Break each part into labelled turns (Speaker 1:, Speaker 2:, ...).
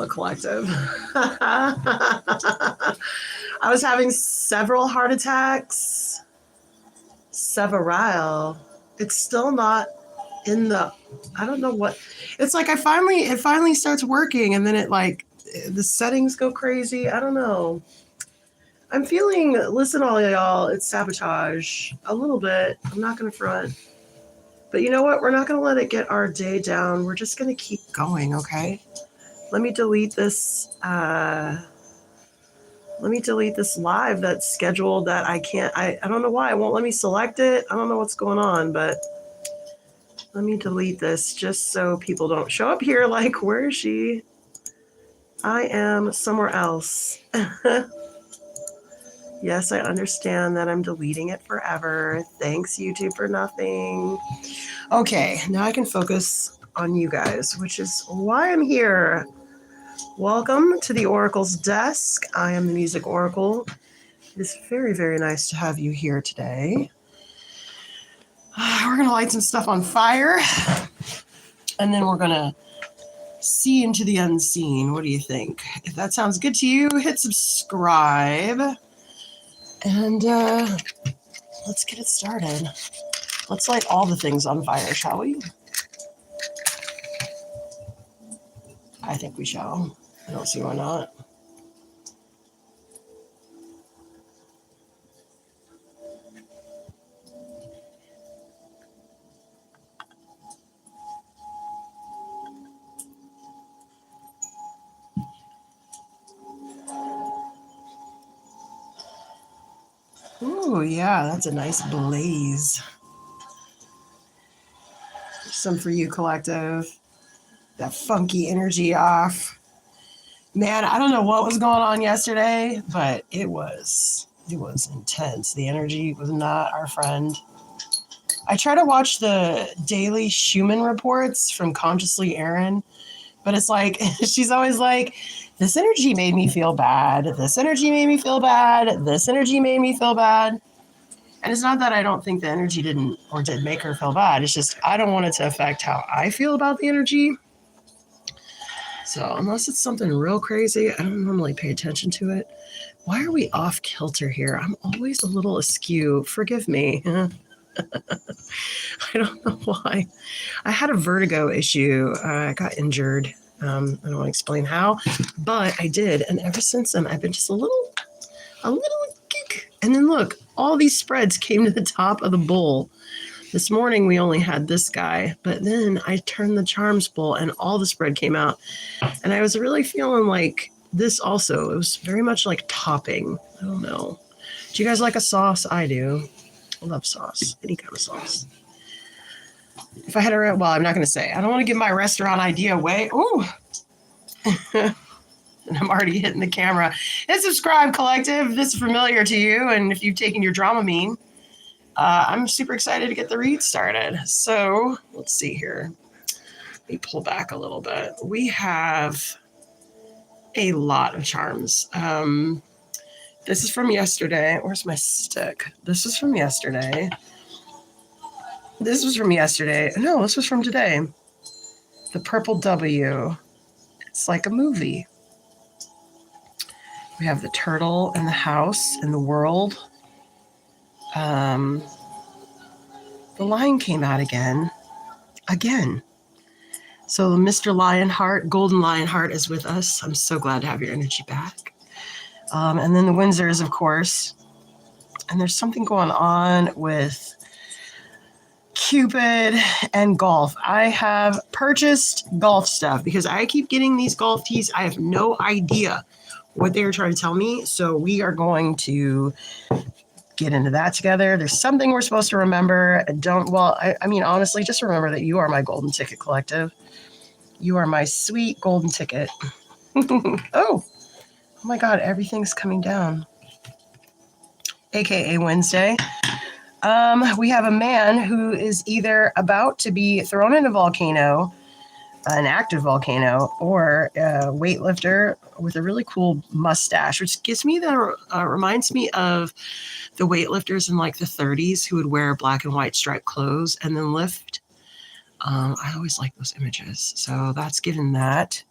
Speaker 1: Collective. I was having several heart attacks. Several. It's still not in the, I don't know what. It's like it finally starts working and then it like, the settings go crazy. I don't know. I'm feeling, listen all y'all, it's sabotage. A little bit. I'm not going to front. But you know what? We're not going to let it get our day down. We're just going to keep going, okay? Let me delete this. Let me delete this live that's scheduled that I can't. I don't know why. It won't let me select it. I don't know what's going on, but let me delete this just so people don't show up here like, where is she? I am somewhere else. Yes, I understand that I'm deleting it forever. Thanks, YouTube, for nothing. Okay, now I can focus on you guys, which is why I'm here. Welcome to the Oracle's desk. I am the Music Oracle. It is very, very nice to have you here today. We're going to light some stuff on fire, and then we're going to see into the unseen. What do you think? If that sounds good to you, hit subscribe, and let's get it started. Let's light all the things on fire, shall we? I think we shall. I don't see why not. Ooh, yeah, that's a nice blaze. Some for you, Collective. That funky energy off. Man, I don't know what was going on yesterday, but it was intense. The energy was not our friend. I try to watch the daily Schumann reports from Consciously Erin, but it's like, she's always like, this energy made me feel bad. This energy made me feel bad. This energy made me feel bad. And it's not that I don't think the energy did make her feel bad. It's just, I don't want it to affect how I feel about the energy. So unless it's something real crazy, I don't normally pay attention to it. Why are we off kilter here? I'm always a little askew. Forgive me. I don't know why. I had a vertigo issue. I got injured. I don't want to explain how, but I did. And ever since then, I've been just a little geek. And then look, all these spreads came to the top of the bowl. This morning, we only had this guy, but then I turned the charms bowl and all the spread came out. And I was really feeling like this also. It was very much like topping. I don't know. Do you guys like a sauce? I do. I love sauce. Any kind of sauce. If I had I'm not going to say. I don't want to give my restaurant idea away. Ooh. And I'm already hitting the camera. Hit subscribe, Collective, if this is familiar to you. And if you've taken your Dramamine, I'm super excited to get the read started. So let's see here. Let me pull back a little bit. We have a lot of charms. This is from yesterday. Where's my stick? This is from yesterday. This was from yesterday. No, this was from today. The Purple W. It's like a movie. We have the turtle and the house and the world. The lion came out again. So Mr. Lionheart, Golden Lionheart is with us. I'm so glad to have your energy back. And then the Windsors, of course. And there's something going on with Cupid and golf. I have purchased golf stuff because I keep getting these golf tees. I have no idea what they were trying to tell me. So we are going to get into that together. There's something we're supposed to remember. I mean, honestly, just remember that you are my golden ticket, Collective. You are my sweet golden ticket. Oh my God, everything's coming down. AKA Wednesday. We have a man who is either about to be thrown in a volcano, an active volcano, or a weightlifter with a really cool mustache, which reminds me of the weightlifters in like the 30s who would wear black and white striped clothes and then lift. I always like those images. So that's given that.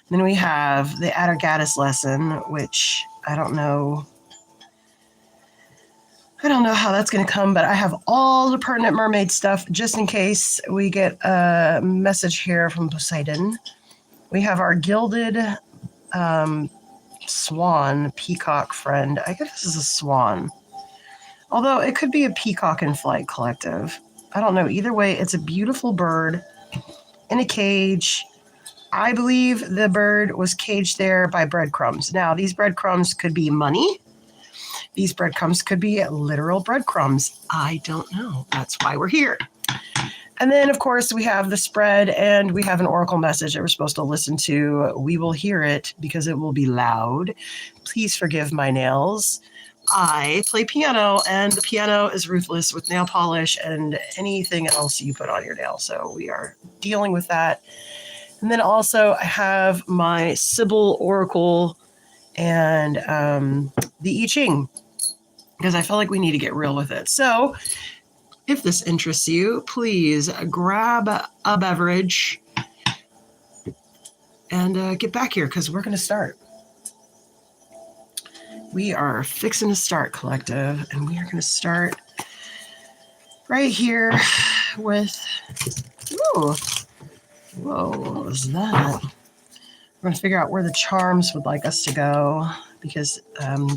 Speaker 1: Then we have the Atargatis lesson, which I don't know how that's going to come, but I have all the pertinent mermaid stuff just in case we get a message here from Poseidon. We have our gilded swan peacock friend. I guess this is a swan. Although it could be a peacock in flight collective. I don't know. Either way, it's a beautiful bird in a cage. I believe the bird was caged there by breadcrumbs. Now, these breadcrumbs could be money. These breadcrumbs could be literal breadcrumbs. I don't know. That's why we're here. And then, of course, we have the spread and we have an oracle message that we're supposed to listen to. We will hear it because it will be loud. Please forgive my nails. I play piano, and the piano is ruthless with nail polish and anything else you put on your nail. So we are dealing with that. And then also I have my Sybil Oracle and the I Ching, because I feel like we need to get real with it. So if this interests you, please grab a beverage and get back here because we're going to start. We are fixing to start, collective, and we are going to start right here with, ooh, whoa, what was that? We're going to figure out where the charms would like us to go because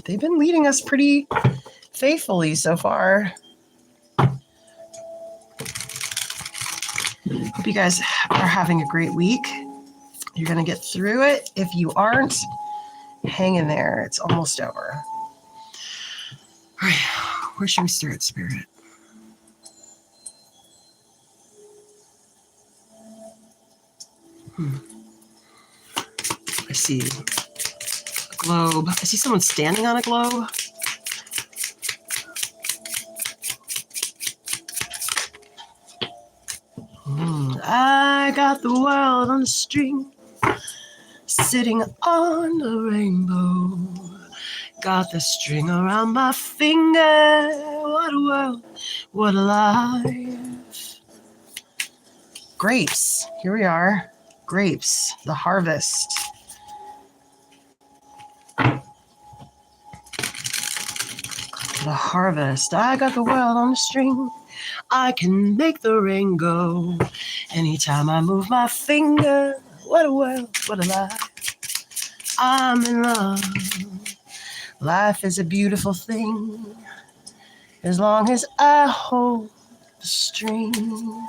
Speaker 1: they've been leading us pretty faithfully so far. Hope you guys are having a great week. You're going to get through it. If you aren't, hang in there. It's almost over. All right, where should we start, Spirit? I see a globe. I see someone standing on a globe. I got the world on a string, sitting on a rainbow. Got the string around my finger. What a world, what a life. Grapes, here we are. Grapes, the harvest. The harvest. I got the world on a string. I can make the rain go anytime I move my finger. What a world, what a life. I'm in love. Life is a beautiful thing as long as I hold the string.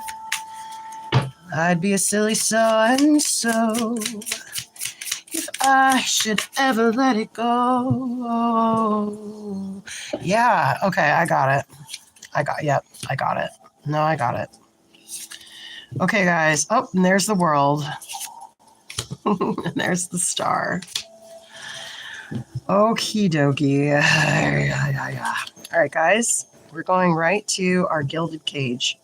Speaker 1: I'd be a silly so-and-so if I should ever let it go. Yeah, okay, I got it. I got it. No, I got it. Okay, guys. Oh, and there's the world. And there's the star. Okie dokie. All right, guys. We're going right to our gilded cage.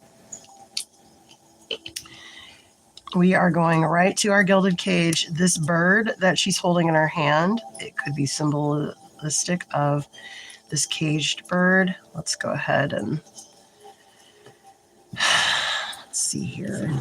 Speaker 1: We are going right to our gilded cage. This bird that she's holding in her hand, it could be symbolistic of this caged bird. Let's go ahead and let's see here.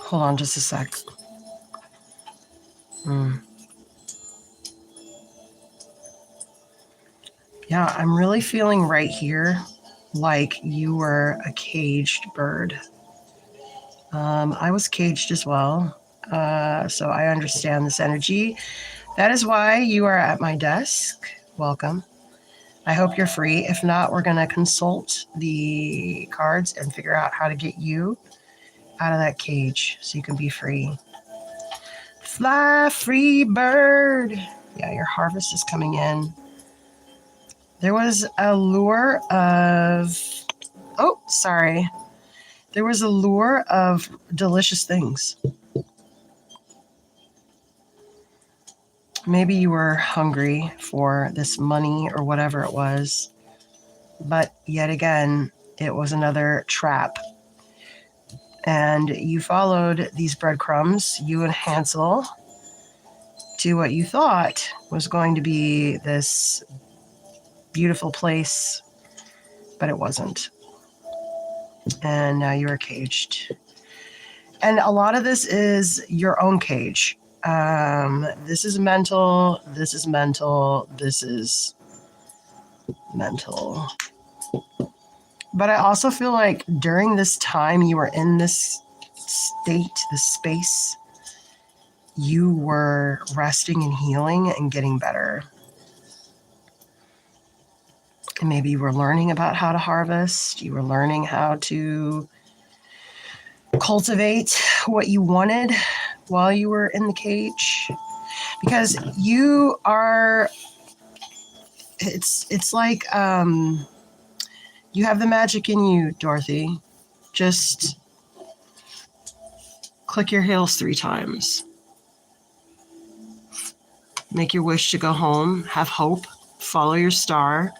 Speaker 1: Hold on just a sec. Yeah, I'm really feeling right here like you were a caged bird. I was caged as well, so I understand this energy. That is why you are at my desk. Welcome. I hope you're free. If not, we're going to consult the cards and figure out how to get you out of that cage so you can be free. Fly free bird. Yeah, your harvest is coming in. There was a lure of, there was a lure of delicious things. Maybe you were hungry for this money or whatever it was, but yet again, it was another trap. And you followed these breadcrumbs, you and Hansel, to what you thought was going to be this beautiful place, but it wasn't. And now you are caged. And a lot of this is your own cage. This is mental. This is mental. This is mental. But I also feel like during this time you were in this state, this space, you were resting and healing and getting better. And maybe you were learning about how to harvest. You were learning how to cultivate what you wanted while you were in the cage. Because you are, it's like you have the magic in you, Dorothy. Just click your heels 3 times. Make your wish to go home. Have hope. Follow your star.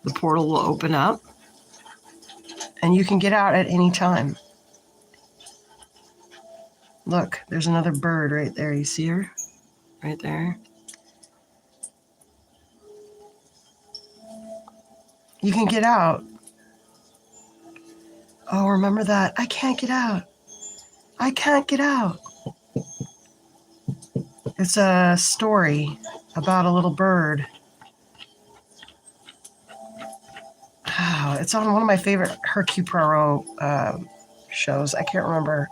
Speaker 1: The portal will open up. And you can get out at any time. Look, there's another bird right there. You see her? Right there. You can get out. Oh, remember that. I can't get out. I can't get out. It's a story about a little bird. Oh, it's on one of my favorite Hercule Poirot shows. I can't remember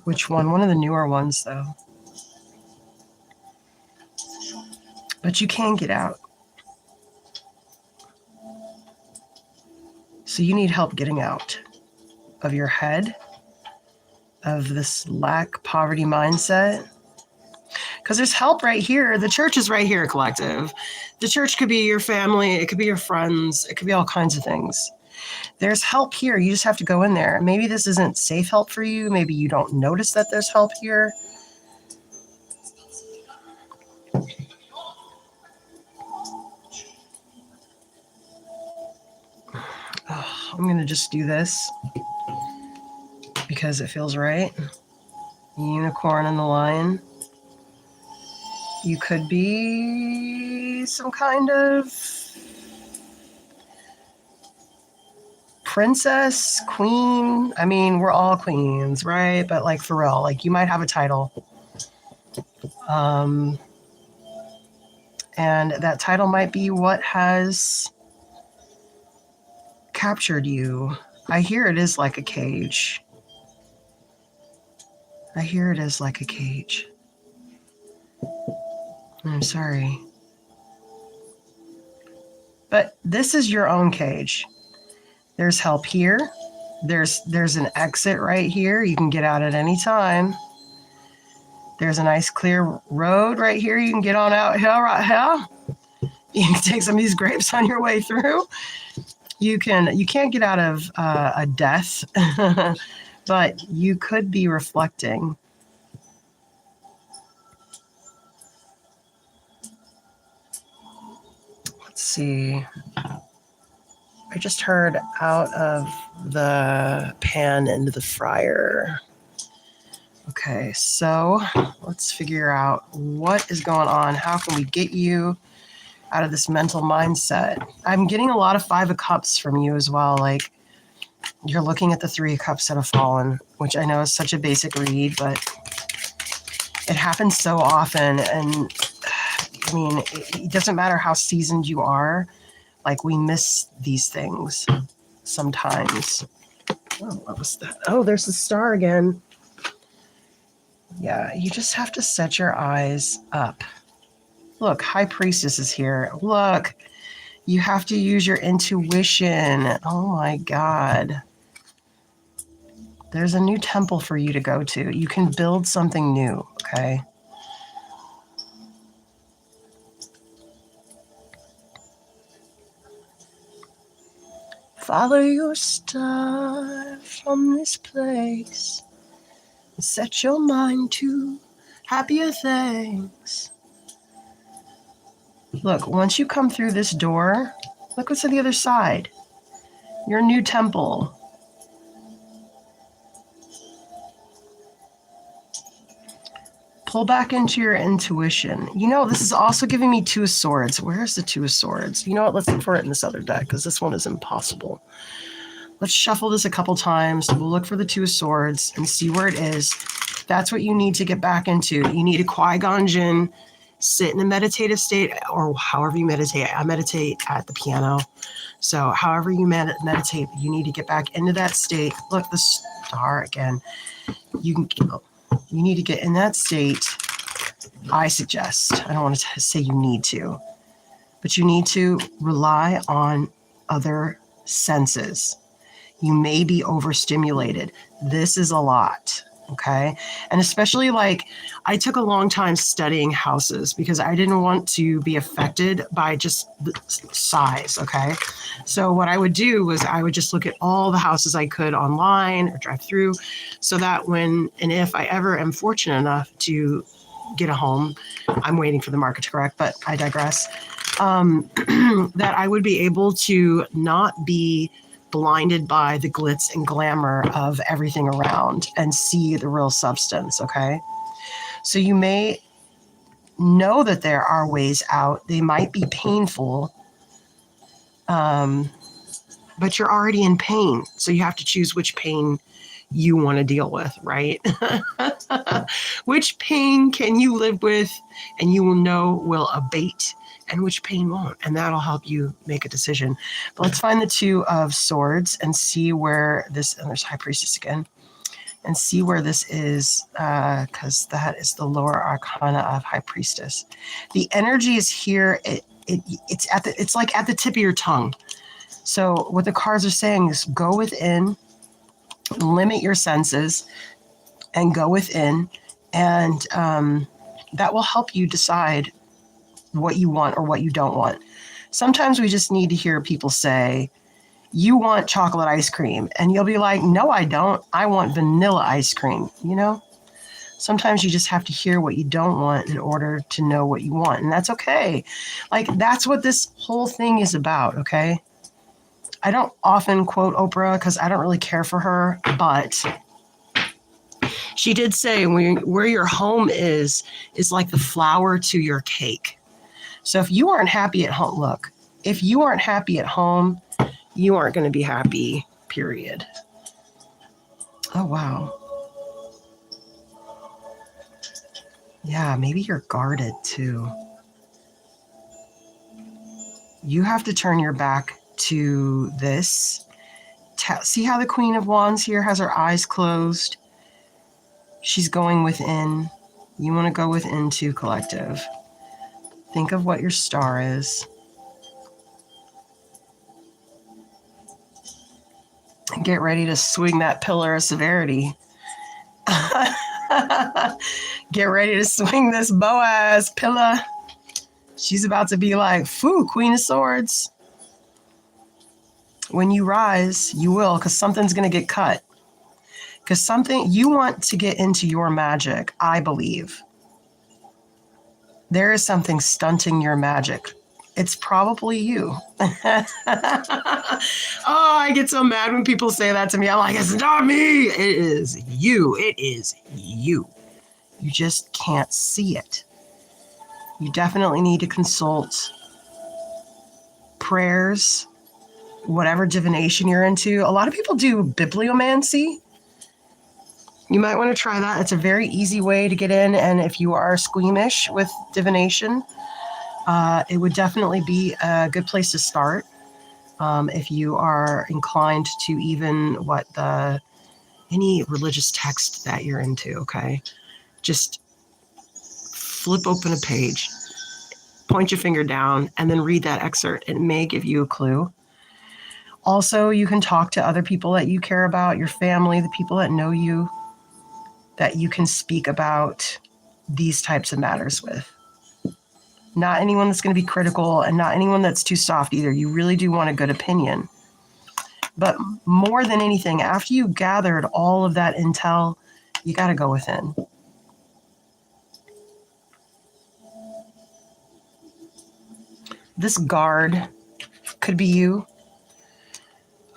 Speaker 1: which one. One of the newer ones, though. But you can get out. So you need help getting out of your head, of this lack, poverty mindset. Because there's help right here. The church is right here, collective. The church could be your family. It could be your friends. It could be all kinds of things. There's help here. You just have to go in there. Maybe this isn't safe help for you. Maybe you don't notice that there's help here. Oh, I'm going to just do this because it feels right. The unicorn and the lion. You could be some kind of princess, queen. I mean, we're all queens, right? But like for real, like you might have a title. And that title might be what has captured you. I hear it is like a cage. I hear it is like a cage. I'm sorry. But this is your own cage. There's help here. There's an exit right here. You can get out at any time. There's a nice clear road right here. You can get on out here, right here. You can take some of these grapes on your way through. You can't get out of a death, but you could be reflecting. Let's see. I just heard out of the pan into the fryer. Okay, so let's figure out what is going on. How can we get you out of this mental mindset? I'm getting a lot of 5 of Cups from you as well. Like you're looking at the 3 of Cups that have fallen, which I know is such a basic read, but it happens so often. And I mean, it doesn't matter how seasoned you are. Like we miss these things sometimes. Oh, what was that? Oh, there's the star again. Yeah, you just have to set your eyes up. Look, High Priestess is here. Look, you have to use your intuition. Oh my God. There's a new temple for you to go to. You can build something new, okay? Follow your star from this place and set your mind to happier things. Look, once you come through this door, look what's on the other side. Your new temple. pull back into your intuition. You know, this is also giving me Two of Swords. Where's the Two of Swords? You know what? Let's look for it in this other deck because this one is impossible. Let's shuffle this a couple times. We'll look for the Two of Swords and see where it is. That's what you need to get back into. You need a Qui-Gon Jinn, sit in a meditative state, or however you meditate. I meditate at the piano. So however you meditate, you need to get back into that state. Look, the star again. You need to get in that state. I suggest, I don't want to say you need to, but you need to rely on other senses. You may be overstimulated. This is a lot. Okay. And especially like I took a long time studying houses because I didn't want to be affected by just the size. Okay. So what I would do was I would just look at all the houses I could online or drive through so that when and if I ever am fortunate enough to get a home, I'm waiting for the market to correct, but I digress, that I would be able to not be blinded by the glitz and glamour of everything around and see the real substance. Okay. So you may know that there are ways out. They might be painful, but you're already in pain. So you have to choose which pain you want to deal with, right? Which pain can you live with and you will know will abate, and which pain won't, and that'll help you make a decision. But let's find the Two of Swords and see where this, and there's High Priestess again, and see where this is, because that is the lower arcana of High Priestess. The energy is here. It's like at the tip of your tongue. So what the cards are saying is go within, limit your senses, and go within, and that will help you decide what you want or what you don't want. Sometimes we just need to hear people say, you want chocolate ice cream, and you'll be like, no, I don't. I want vanilla ice cream. You know, sometimes you just have to hear what you don't want in order to know what you want, and that's okay. Like, that's what this whole thing is about. Okay. I don't often quote Oprah because I don't really care for her, but she did say where your home is like the flour to your cake. So if you aren't happy at home, look, if you aren't happy at home, you aren't going to be happy, period. Oh, wow. Yeah, maybe you're guarded too. You have to turn your back to this. See how the Queen of Wands here has her eyes closed? She's going within. You want to go within too, collective. Think of what your star is. Get ready to swing that pillar of severity. Get ready to swing this Boaz pillar. She's about to be like, "Foo, Queen of Swords." When you rise, you will, because something's going to get cut. Because something, you want to get into your magic, I believe. There is something stunting your magic. It's probably you. Oh, I get so mad when people say that to me. I'm like, it's not me. It is you. It is you. You just can't see it. You definitely need to consult prayers, whatever divination you're into. A lot of people do bibliomancy. You might want to try that. It's a very easy way to get in. And if you are squeamish with divination, it would definitely be a good place to start. If you are inclined to even any religious text that you're into, okay? Just flip open a page, point your finger down, and then read that excerpt. It may give you a clue. Also, you can talk to other people that you care about, your family, the people that know you, that you can speak about these types of matters with. Not anyone that's going to be critical, and not anyone that's too soft either. You really do want a good opinion. But more than anything, after you gathered all of that intel, you got to go within. This guard could be you.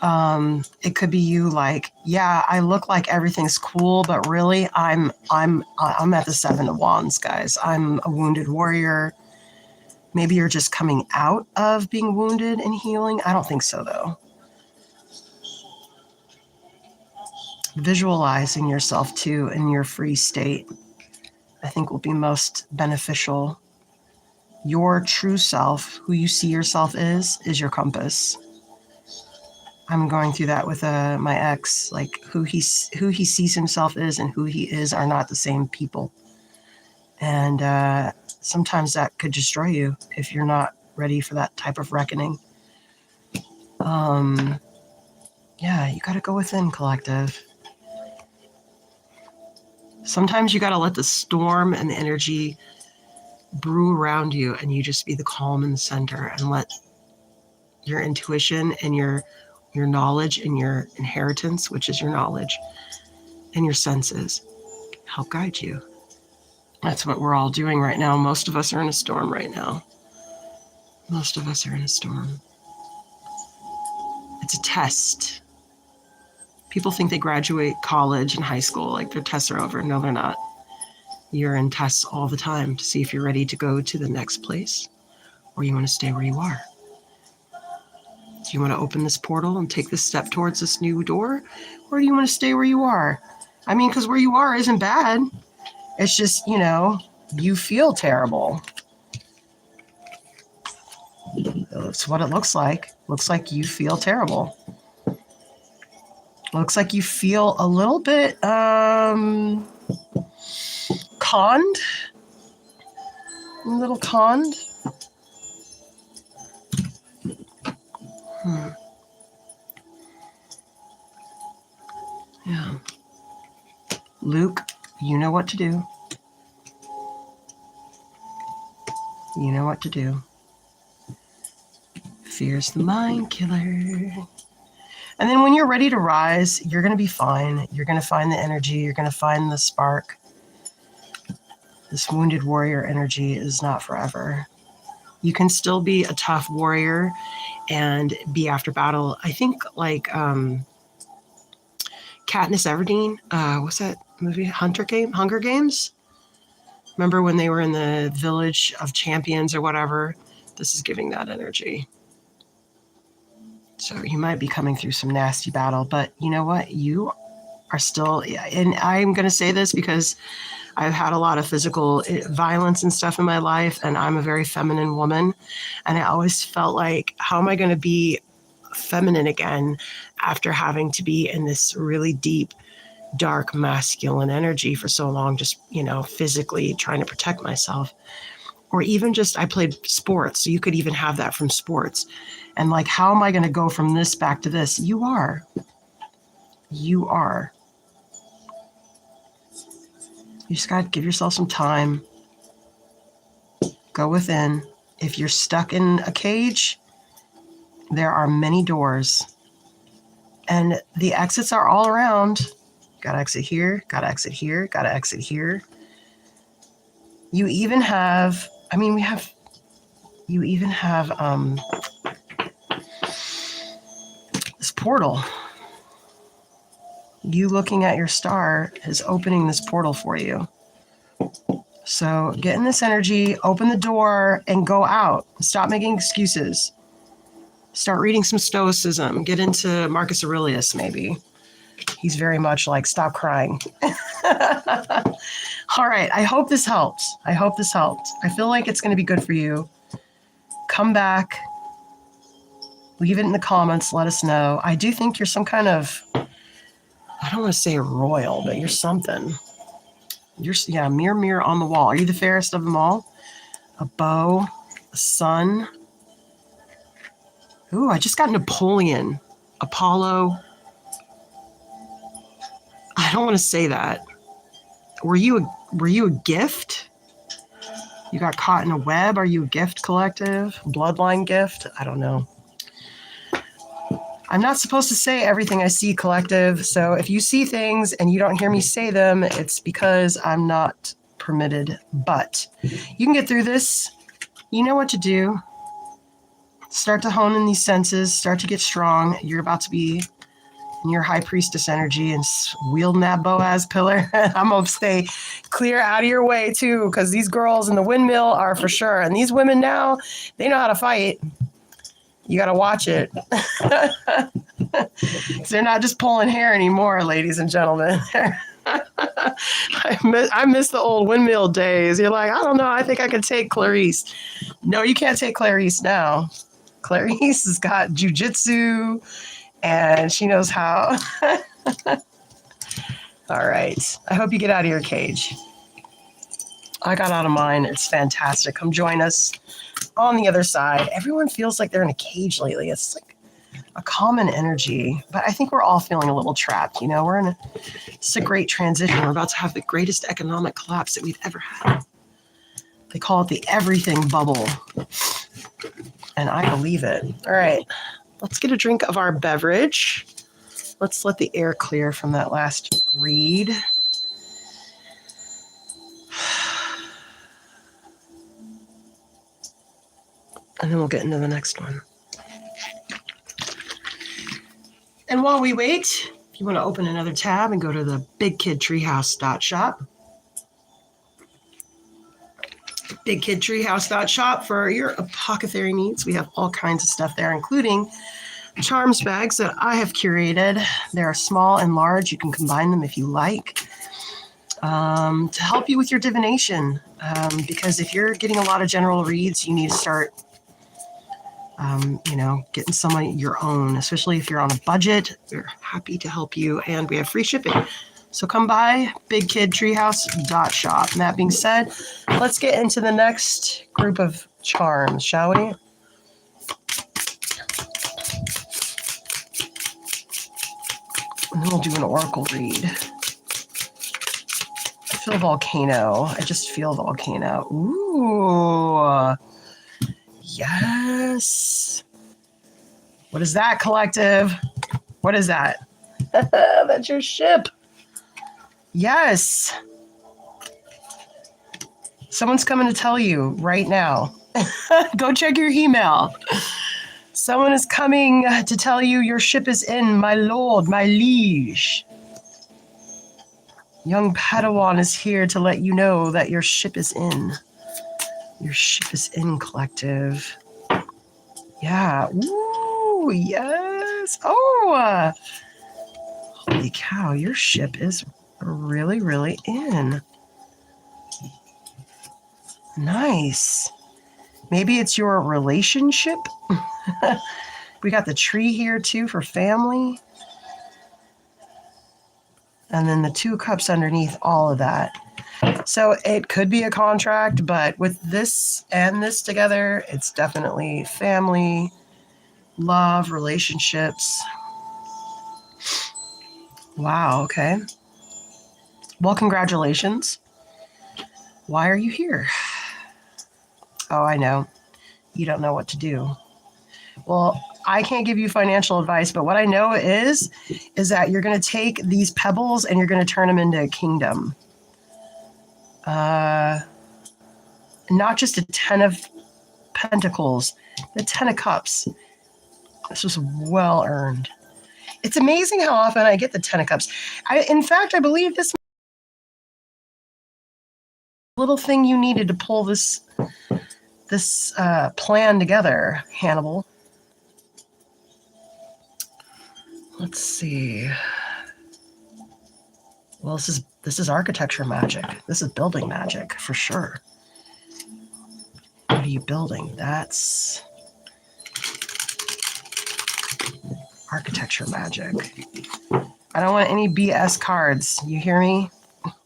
Speaker 1: It could be you like, yeah, I look like everything's cool, but really I'm at the Seven of Wands, guys. I'm a wounded warrior. Maybe you're just coming out of being wounded and healing. I don't think so, though. Visualizing yourself too in your free state, I think will be most beneficial. Your true self, who you see yourself is your compass. I'm going through that with my ex, like who he sees himself is and who he is are not the same people. And sometimes that could destroy you if you're not ready for that type of reckoning. Yeah, you got to go within, collective. Sometimes you got to let the storm and the energy brew around you, and you just be the calm in the center and let your intuition and your knowledge and your inheritance, which is your knowledge, and your senses help guide you. That's what we're all doing right now. Most of us are in a storm right now. Most of us are in a storm. It's a test. People think they graduate college and high school, like their tests are over. No, they're not. You're in tests all the time to see if you're ready to go to the next place or you want to stay where you are. Do you want to open this portal and take this step towards this new door? Or do you want to stay where you are? I mean, because where you are isn't bad. It's just, you feel terrible. That's what it looks like. Looks like you feel terrible. Looks like you feel a little bit conned. A little conned. Yeah. Luke, you know what to do. You know what to do. Fear's the mind killer. And then when you're ready to rise, you're going to be fine. You're going to find the energy. You're going to find the spark. This wounded warrior energy is not forever. You can still be a tough warrior and be after battle. I think like Katniss Everdeen, what's that movie? Hunger Games? Remember when they were in the Village of Champions or whatever? This is giving that energy. So you might be coming through some nasty battle, but you know what? You are still, and I'm going to say this because I've had a lot of physical violence and stuff in my life, and I'm a very feminine woman. And I always felt like, how am I going to be feminine again after having to be in this really deep, dark, masculine energy for so long, just, physically trying to protect myself? Or even just, I played sports, so you could even have that from sports. And like, how am I going to go from this back to this? You are. You just got to give yourself some time. Go within. If you're stuck in a cage, there are many doors. And the exits are all around. Got to exit here, got to exit here, got to exit here. You even have, this portal. You looking at your star is opening this portal for you. So get in this energy, open the door, and go out. Stop making excuses. Start reading some Stoicism. Get into Marcus Aurelius, maybe. He's very much like, stop crying. All right. I hope this helps. I feel like it's going to be good for you. Come back. Leave it in the comments. Let us know. I do think you're some kind of, I don't want to say royal, but you're something. Mirror on the wall. Are you the fairest of them all? A bow, a sun. Ooh, I just got Napoleon, Apollo. I don't want to say that. Were you a gift? You got caught in a web? Are you a gift, collective? Bloodline gift? I don't know. I'm not supposed to say everything I see, collective. So if you see things and you don't hear me say them, it's because I'm not permitted. But you can get through this. You know what to do. Start to hone in these senses. Start to get strong. You're about to be in your high priestess energy and wielding that Boaz pillar. I'm going to stay clear out of your way too, because these girls in the windmill are for sure. And these women now, they know how to fight. You got to watch it. They're not just pulling hair anymore, ladies and gentlemen. I miss the old windmill days. You're like, I don't know. I think I could take Clarice. No, you can't take Clarice now. Clarice has got jujitsu and she knows how. All right. I hope you get out of your cage. I got out of mine. It's fantastic. Come join us on the other side. Everyone feels like they're in a cage lately. It's like a common energy, but I think we're all feeling a little trapped. It's a great transition. We're about to have the greatest economic collapse that we've ever had. They call it the everything bubble. And I believe it. All right, let's get a drink of our beverage. Let's let the air clear from that last read. And then we'll get into the next one. And while we wait, if you want to open another tab and go to the bigkidtreehouse.shop. Bigkidtreehouse.shop for your apothecary needs. We have all kinds of stuff there, including charms bags that I have curated. They're small and large. You can combine them if you like. To help you with your divination. Because if you're getting a lot of general reads, you need to start getting someone your own, especially if you're on a budget. We're happy to help you, and we have free shipping. So come by bigkidtreehouse.shop. And that being said, let's get into the next group of charms, shall we? And then we'll do an oracle read. I feel volcano. I just feel volcano. Ooh. Yes. What is that, collective? What is that? That's your ship. Yes. Someone's coming to tell you right now. Go check your email. Someone is coming to tell you your ship is in, my lord, my liege. Young Padawan is here to let you know that your ship is in. Your ship is in, collective. Yeah. Ooh, yes. Oh, holy cow. Your ship is really, really in. Nice. Maybe it's your relationship. We got the tree here too for family. And then the 2 cups underneath all of that. So it could be a contract, but with this and this together, it's definitely family, love, relationships. Wow, okay. Well, congratulations. Why are you here? Oh, I know. You don't know what to do. Well, I can't give you financial advice, but what I know is that you're going to take these pebbles and you're going to turn them into a kingdom. Not just a 10 of pentacles, the 10 of cups. This was well earned. It's amazing how often I get the 10 of cups. In fact, I believe this little thing you needed to pull this plan together, Hannibal. Let's see. Well, this is architecture magic. This is building magic for sure. What are you building? That's architecture magic. I don't want any BS cards. You hear me?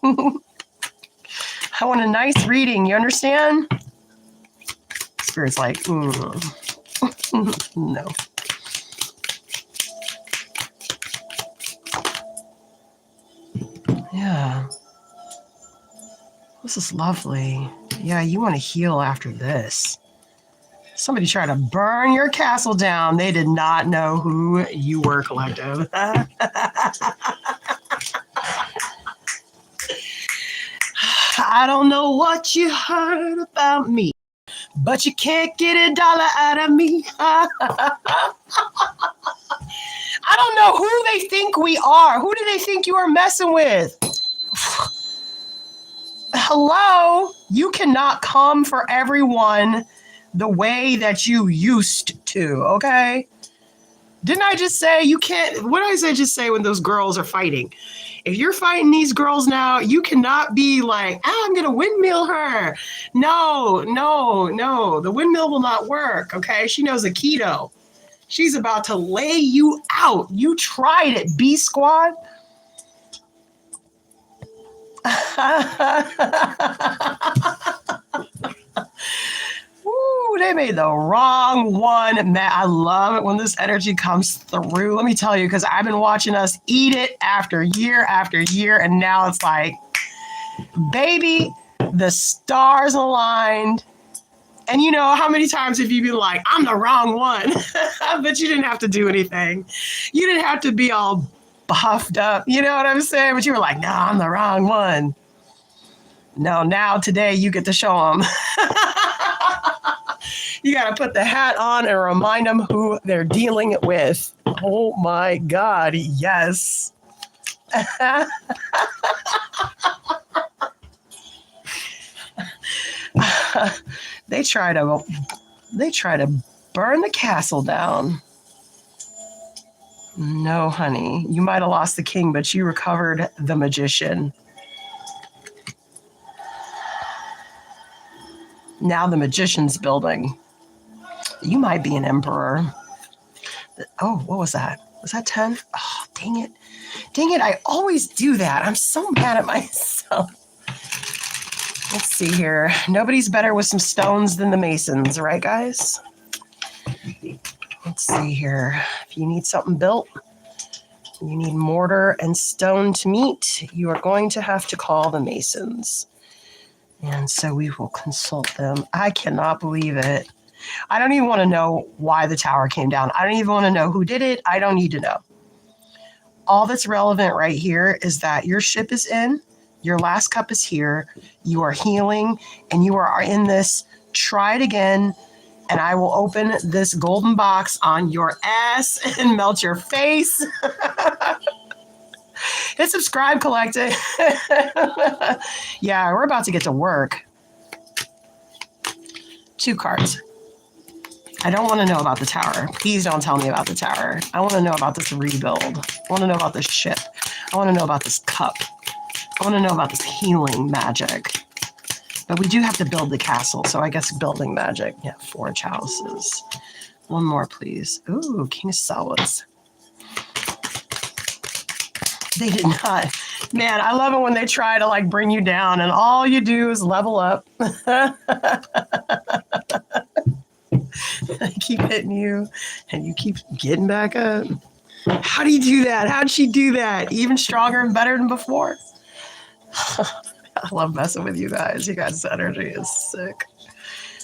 Speaker 1: I want a nice reading. You understand? Spirit's like, no. Yeah. This is lovely. Yeah, you want to heal after this. Somebody tried to burn your castle down. They did not know who you were, collective. I don't know what you heard about me, but you can't get $1 out of me. I don't know who they think we are. Who do they think you are messing with? Hello? You cannot come for everyone the way that you used to, okay? Didn't I just say you can't? What did I just say when those girls are fighting? If you're fighting these girls now, you cannot be like, I'm going to windmill her. No, no, no. The windmill will not work, okay? She knows Aikido. She's about to lay you out. You tried it, B Squad. Ooh, they made the wrong one. Man, I love it when this energy comes through. Let me tell you, because I've been watching us eat it after year, and now it's like, baby, the stars aligned. And you know, how many times have you been like, I'm the wrong one? But you didn't have to do anything. You didn't have to be all buffed up. You know what I'm saying? But you were like, no, I'm the wrong one. No, now today you get to show them. You got to put the hat on and remind them who they're dealing with. Oh my God, yes. They try to burn the castle down. No, honey, you might have lost the king, but you recovered the magician. Now the magician's building. You might be an emperor. Oh, what was that? Was that 10? Oh, dang it. Dang it, I always do that. I'm so mad at myself. Let's see here. Nobody's better with some stones than the Masons, right, guys? Let's see here. If you need something built, you need mortar and stone to meet, you are going to have to call the Masons. And so we will consult them. I cannot believe it. I don't even want to know why the tower came down. I don't even want to know who did it. I don't need to know. All that's relevant right here is that your ship is in, your last cup is here, you are healing, and you are in this try it again, and I will open this golden box on your ass and melt your face. Hit subscribe, Collective. Yeah, we're about to get to work. 2 cards. I don't want to know about the tower. Please don't tell me about the tower. I want to know about this rebuild. I want to know about this ship. I want to know about this cup. I want to know about this healing magic. But we do have to build the castle, so I guess building magic. Yeah, Forge houses. One more, please. Ooh, King of Swords. They did not. Man, I love it when they try to like bring you down and all you do is level up. I keep hitting you and you keep getting back up. How do you do that? How'd she do that? Even stronger and better than before? I love messing with you guys. You guys' energy is sick.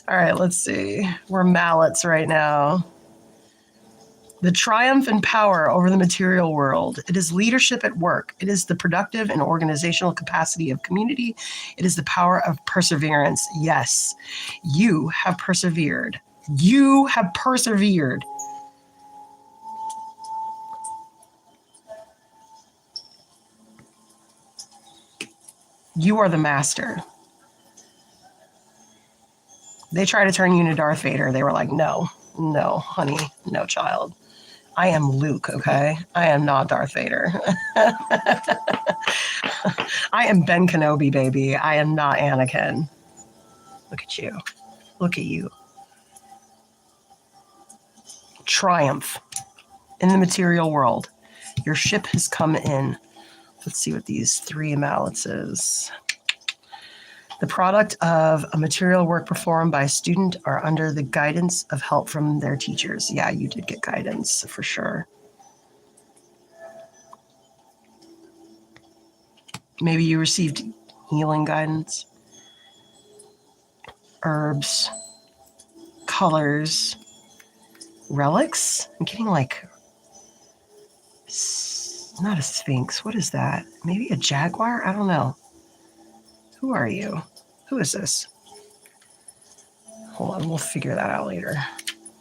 Speaker 1: All right, let's see. We're mallets right now. The triumph and power over the material world. It is leadership at work. It is the productive and organizational capacity of community. It is the power of perseverance. Yes, you have persevered. You have persevered. You are the master. They tried to turn you into Darth Vader. They were like, no, honey, no, child. I am Luke, okay? I am not Darth Vader. I am Ben Kenobi, baby. I am not Anakin. Look at you. Look at you. Triumph in the material world. Your ship has come in. Let's see what these 3 mallets is. The product of a material work performed by a student are under the guidance of help from their teachers. Yeah, you did get guidance for sure. Maybe you received healing guidance, herbs, colors, relics. I'm getting like, not a sphinx. What is that? Maybe a jaguar? I don't know. Who are you? Who is this? Hold on, we'll figure that out later.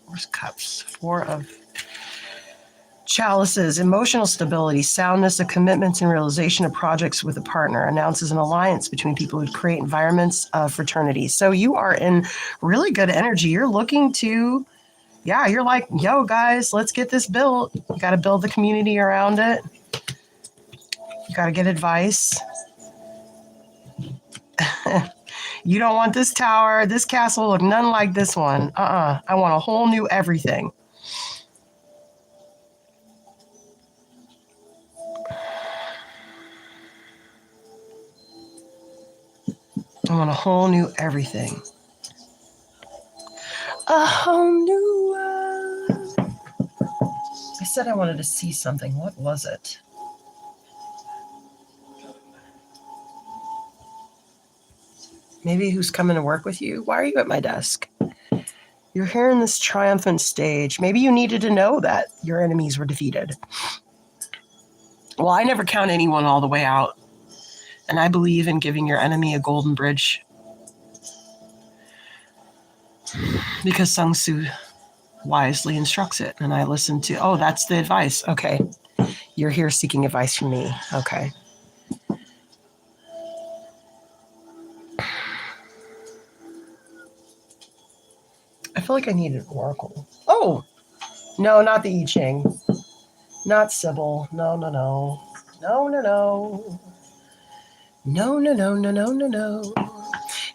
Speaker 1: Where's cups? 4 of chalices. Emotional stability, soundness, a commitment and realization of projects with a partner. Announces an alliance between people who create environments of fraternity. So you are in really good energy. You're looking to, you're like, yo, guys, let's get this built. You got to build the community around it. You got to get advice. You don't want this tower, this castle look none like this one. I want a whole new everything. I want a whole new everything. A whole new world. I said I wanted to see something. What was it? Maybe who's coming to work with you? Why are you at my desk? You're here in this triumphant stage. Maybe you needed to know that your enemies were defeated. Well, I never count anyone all the way out. And I believe in giving your enemy a golden bridge. Because Sun Tzu wisely instructs it. And I listen to, that's the advice. Okay. You're here seeking advice from me. Okay. I feel like I need an oracle. Oh, no, not the I Ching. Not Sybil. No. No.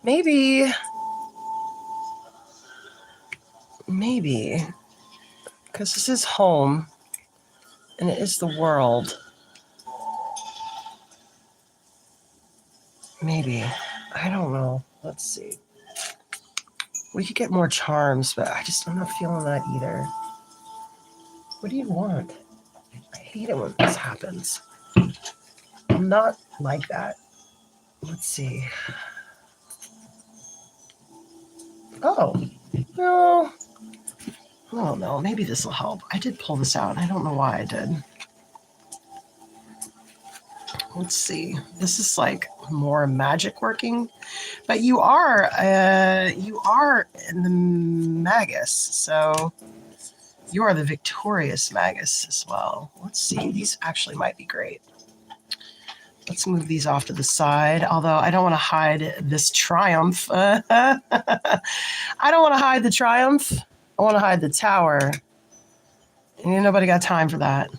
Speaker 1: Maybe, because this is home and it is the world. Maybe. I don't know. Let's see. We could get more charms, but I'm not feeling that either. What do you want? I hate it when this happens. I'm not like that. Let's see. Oh, no. I don't know. Maybe this will help. I did pull this out. I don't know why I did. Let's see. This is like more magic working, but you are in the Magus, so you are the victorious Magus as well. Let's see. These actually might be great. Let's move these off to the side, although I don't want to hide this triumph. I don't want to hide the triumph. I want to hide the tower. And ain't nobody got time for that.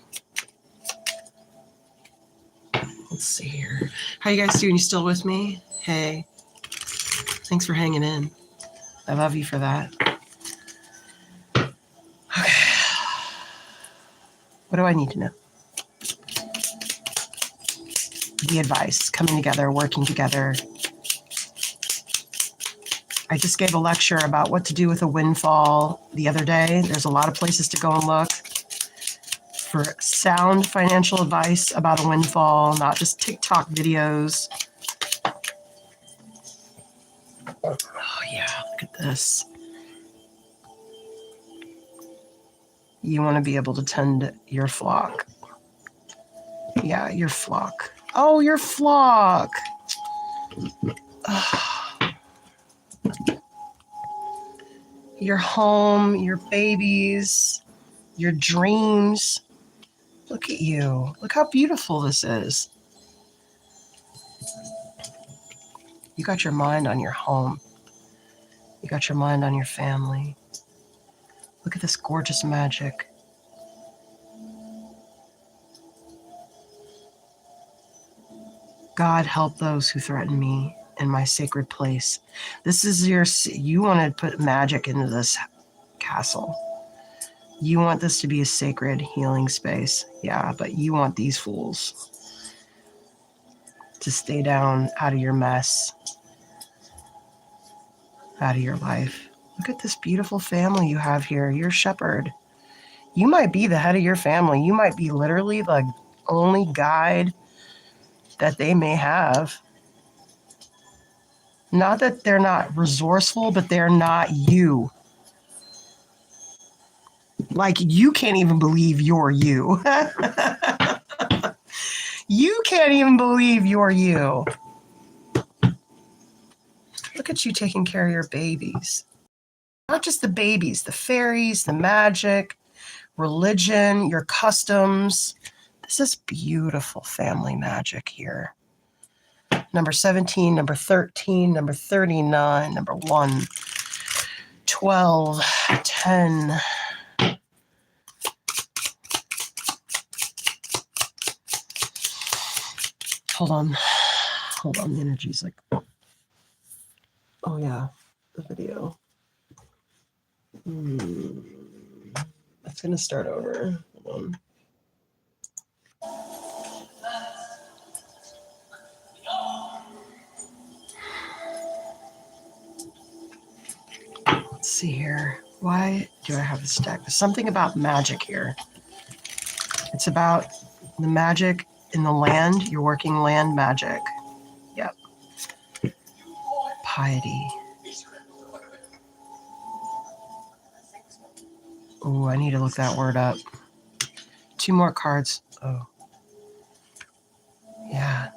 Speaker 1: Let's see here. How you guys doing? You still with me? Hey. Thanks for hanging in. I love you for that. Okay. What do I need to know? The advice, coming together, working together. I just gave a lecture about what to do with a windfall the other day. There's a lot of places to go and look for sound financial advice about a windfall, not just TikTok videos. Oh yeah, look at this. You want to be able to tend your flock. Yeah, your flock. Oh, your flock. Your home, your babies, your dreams. Look at you. Look how beautiful this is. You got your mind on your home. You got your mind on your family. Look at this gorgeous magic. God, help those who threaten me in my sacred place. This is you want to put magic into this castle. You want this to be a sacred healing space. Yeah, but you want these fools to stay down out of your mess, out of your life. Look at this beautiful family you have here. You're a shepherd. You might be the head of your family. You might be literally the only guide that they may have. Not that they're not resourceful, but they're not you. Like, you can't even believe you're you. You can't even believe you're you. Look at you taking care of your babies. Not just the babies, the fairies, the magic, religion, your customs. This is beautiful family magic here. Number 17, number 13, number 39, number 1, 12, 10. Hold on. The energy's like, oh yeah, the video. It's going to start over. Hold on. Let's see here. Why do I have this deck? There's something about magic here. It's about the magic in the land. You're working land magic. Yep. Piety. Oh, I need to look that word up. 2 more cards. Oh. Yeah.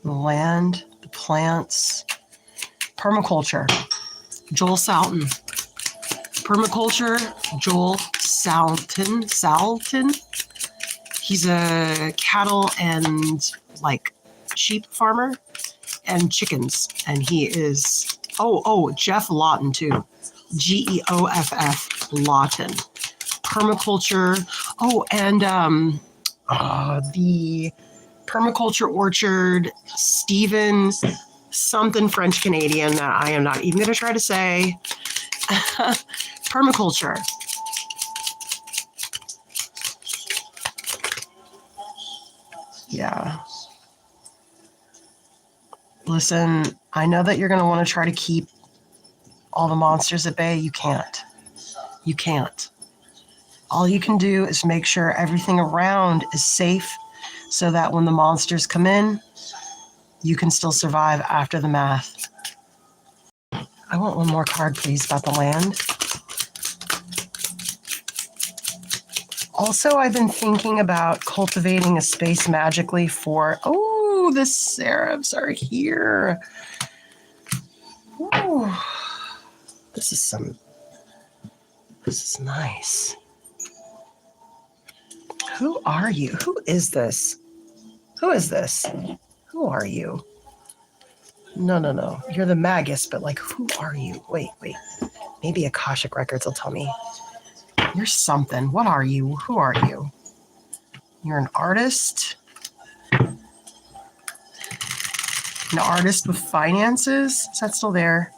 Speaker 1: The land, the plants, permaculture. Joel Salatin. Permaculture, Joel Salatin. He's a cattle and like sheep farmer and chickens. And he is, Geoff Lawton too. Geoff Lawton. Permaculture. Oh, and the permaculture orchard, Stephen something French Canadian that I am not even going to try to say. Permaculture. Yeah. Listen, I know that you're going to want to try to keep all the monsters at bay. You can't. You can't. All you can do is make sure everything around is safe so that when the monsters come in, you can still survive after the math. I want one more card, please, about the land. Also, I've been thinking about cultivating a space magically for, the serifs are here. Ooh, this is nice. Who are you? Who is this? Who is this? Who are you? No. You're the Magus, but like, who are you? Wait. Maybe Akashic Records will tell me. You're something. What are you? Who are you? You're an artist? An artist with finances? Is that still there?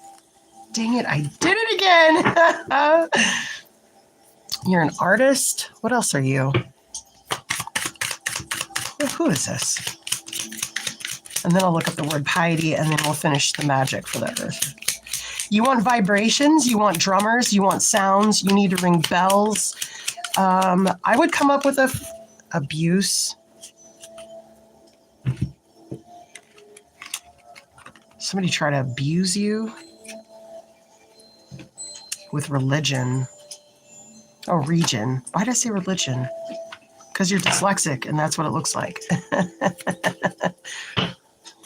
Speaker 1: Dang it, I did it again! You're an artist? What else are you? Who is this? And then I'll look up the word piety, and then we'll finish the magic for the earth. You want vibrations, you want drummers, you want sounds, you need to ring bells. I would come up with abuse. Somebody try to abuse you with religion. Oh, region. Why did I say religion? Because you're dyslexic, and that's what it looks like.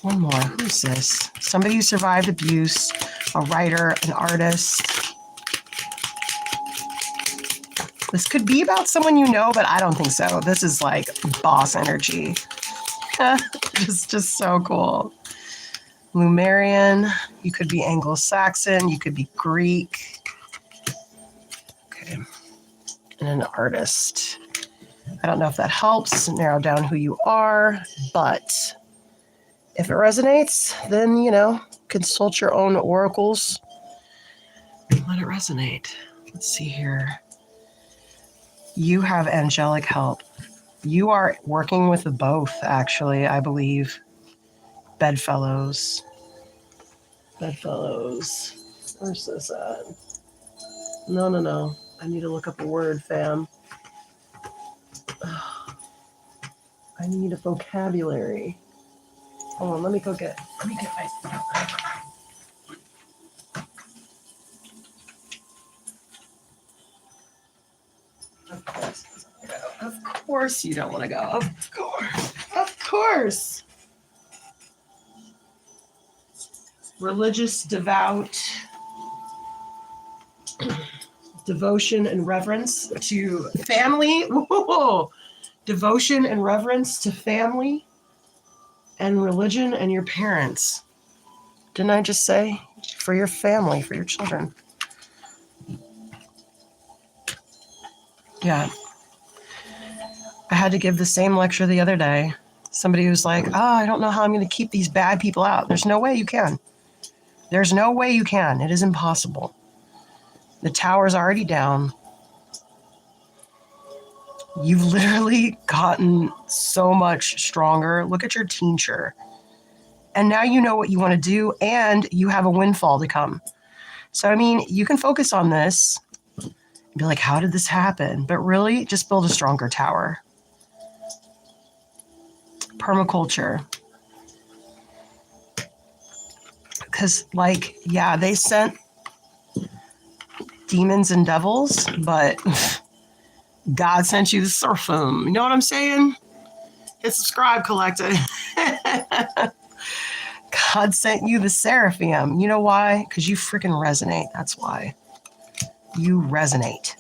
Speaker 1: One more. Who's this? Somebody who survived abuse, a writer, an artist. This could be about someone you know, but I don't think so. This is like boss energy. just so cool. Lumerian. You could be Anglo-Saxon. You could be Greek. Okay. And an artist. I don't know if that helps narrow down who you are, but if it resonates, then, consult your own oracles. Let it resonate. Let's see here. You have angelic help. You are working with both, actually, I believe. Bedfellows. Where's this at? No. I need to look up a word, fam. I need a vocabulary. Hold on, let me get my... Of course you don't want to go. Of course. Religious, devout, Devotion and reverence to family. Whoa. Devotion and reverence to family and religion and your parents. Didn't I just say? For your family, for your children. Yeah. I had to give the same lecture the other day. Somebody was like, I don't know how I'm going to keep these bad people out. There's no way you can. There's no way you can. It is impossible. The tower's already down. You've literally gotten so much stronger. Look at your teacher. And now you know what you want to do, and you have a windfall to come. So, I mean, you can focus on this and be like, how did this happen? But really, just build a stronger tower. Permaculture. Because, like, yeah, they sent demons and devils, but God sent you the seraphim. You know what I'm saying? Hit subscribe, collector. God sent you the seraphim. You know why? Because you freaking resonate. That's why. You resonate.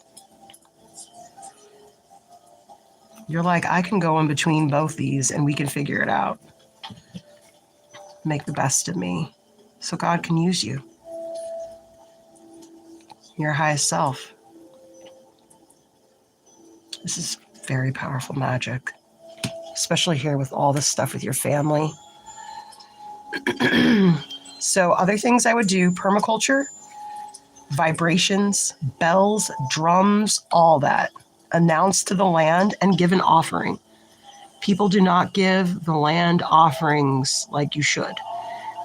Speaker 1: You're like, I can go in between both these and we can figure it out. Make the best of me. So God can use you. Your highest self. This is very powerful magic. Especially here with all this stuff with your family. So other things I would do, permaculture, vibrations, bells, drums, all that. Announce to the land and give an offering. People do not give the land offerings like you should.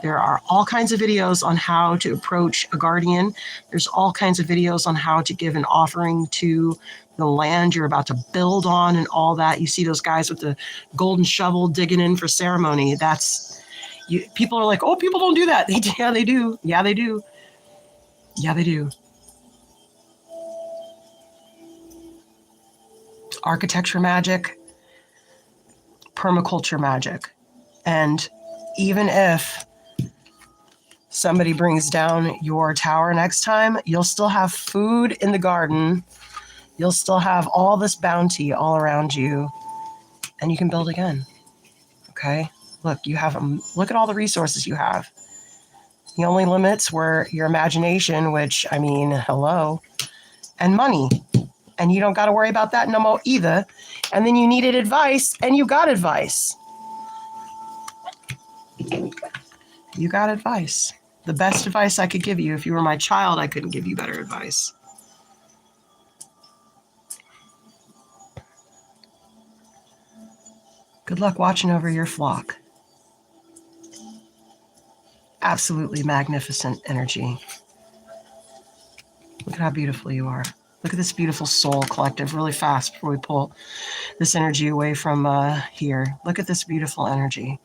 Speaker 1: There are all kinds of videos on how to approach a guardian. There's all kinds of videos on how to give an offering to the land you're about to build on and all that. You see those guys with the golden shovel digging in for ceremony. People are like, oh, people don't do that. Yeah, they do. Yeah, they do. Yeah, they do. Architecture magic, permaculture magic. And even if somebody brings down your tower next time, you'll still have food in the garden. You'll still have all this bounty all around you, and you can build again. Okay? Look, look at all the resources you have. The only limits were your imagination, which, I mean, hello, and money. And you don't got to worry about that no more either. And then you needed advice, and you got advice. You got advice. The best advice I could give you. If you were my child, I couldn't give you better advice. Good luck watching over your flock. Absolutely magnificent energy. Look at how beautiful you are. Look at this beautiful soul collective really fast before we pull this energy away from here. Look at this beautiful energy.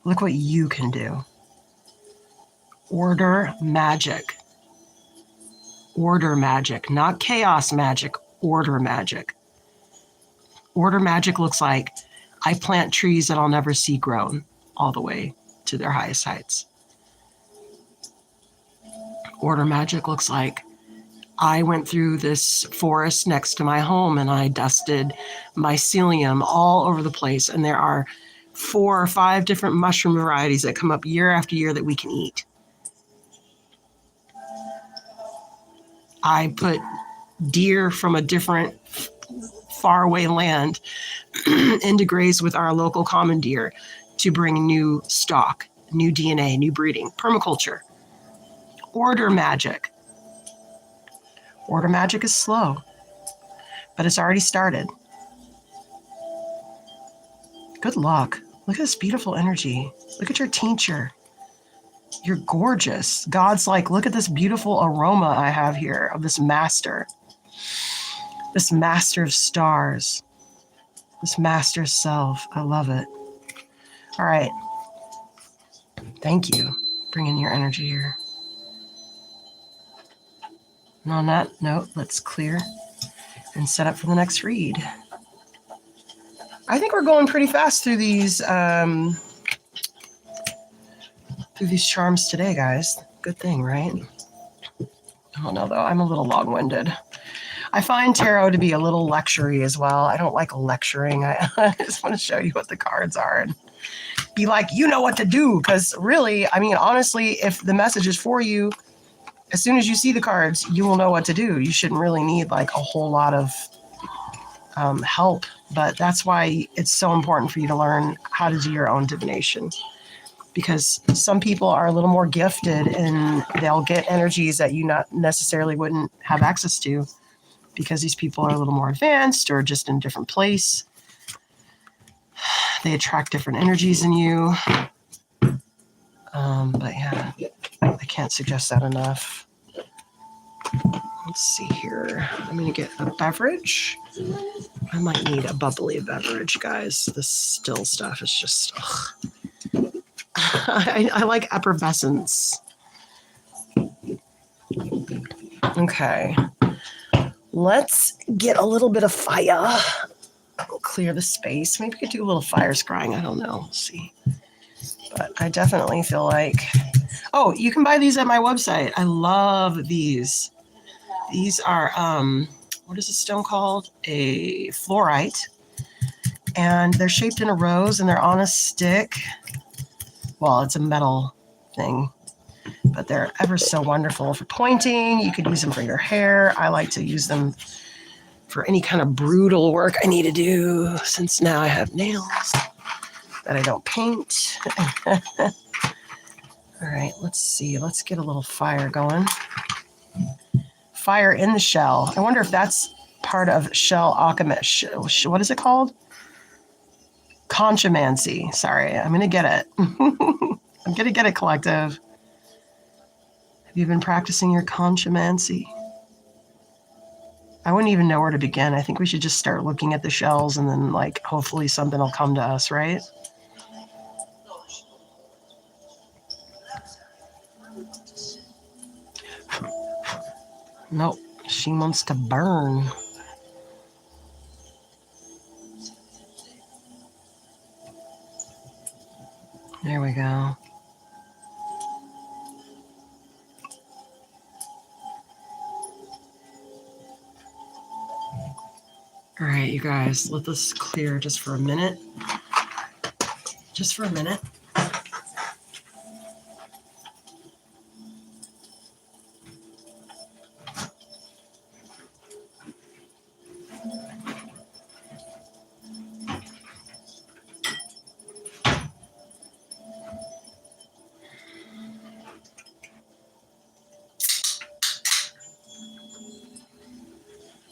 Speaker 1: Look what you can do. Order magic. Order magic, not chaos magic, order magic. Order magic looks like I plant trees that I'll never see grown all the way to their highest heights. Order magic looks like I went through this forest next to my home and I dusted mycelium all over the place. And there are 4 or 5 different mushroom varieties that come up year after year that we can eat. I put deer from a different faraway land into graze with our local common deer to bring new stock, new DNA, new breeding, permaculture. Order magic. Order magic is slow, but it's already started. Good luck. Look at this beautiful energy. Look at your teacher. You're gorgeous. God's like, look at this beautiful aroma I have here of this master. This master of stars. This master self. I love it. All right. Thank you. Bring in your energy here. And on that note, let's clear and set up for the next read. I think we're going pretty fast through these charms today, guys. Good thing, right? I don't know, though. I'm a little long-winded. I find tarot to be a little lectury as well. I don't like lecturing. I just want to show you what the cards are and be like, you know what to do. Because really, I mean, honestly, if the message is for you, as soon as you see the cards, you will know what to do. You shouldn't really need like a whole lot of help. But that's why it's so important for you to learn how to do your own divination. Because some people are a little more gifted and they'll get energies that you not necessarily wouldn't have access to, because these people are a little more advanced or just in a different place. They attract different energies in you. But yeah, I can't suggest that enough. Let's see here. I'm going to get a beverage. I might need a bubbly beverage, guys. This still stuff is just... I like effervescence. Okay. Let's get a little bit of fire. We'll clear the space. Maybe we could do a little fire scrying. I don't know. We'll see. But I definitely feel like... Oh, you can buy these at my website. I love these. These are, what is this stone called? A fluorite. And they're shaped in a rose and they're on a stick. Well, it's a metal thing, but they're ever so wonderful for pointing. You could use them for your hair. I like to use them for any kind of brutal work I need to do, since now I have nails that I don't paint. All right, let's see. Let's get a little fire going. Fire in the shell. I wonder if that's part of shell alchemy. What is it called? Conchomancy. Sorry, I'm going to get it. I'm going to get it, collective. Have you been practicing your conchomancy? I wouldn't even know where to begin. I think we should just start looking at the shells and then, like, hopefully something will come to us, right? Nope. She wants to burn. There we go. All right, you guys, let this clear just for a minute. Just for a minute.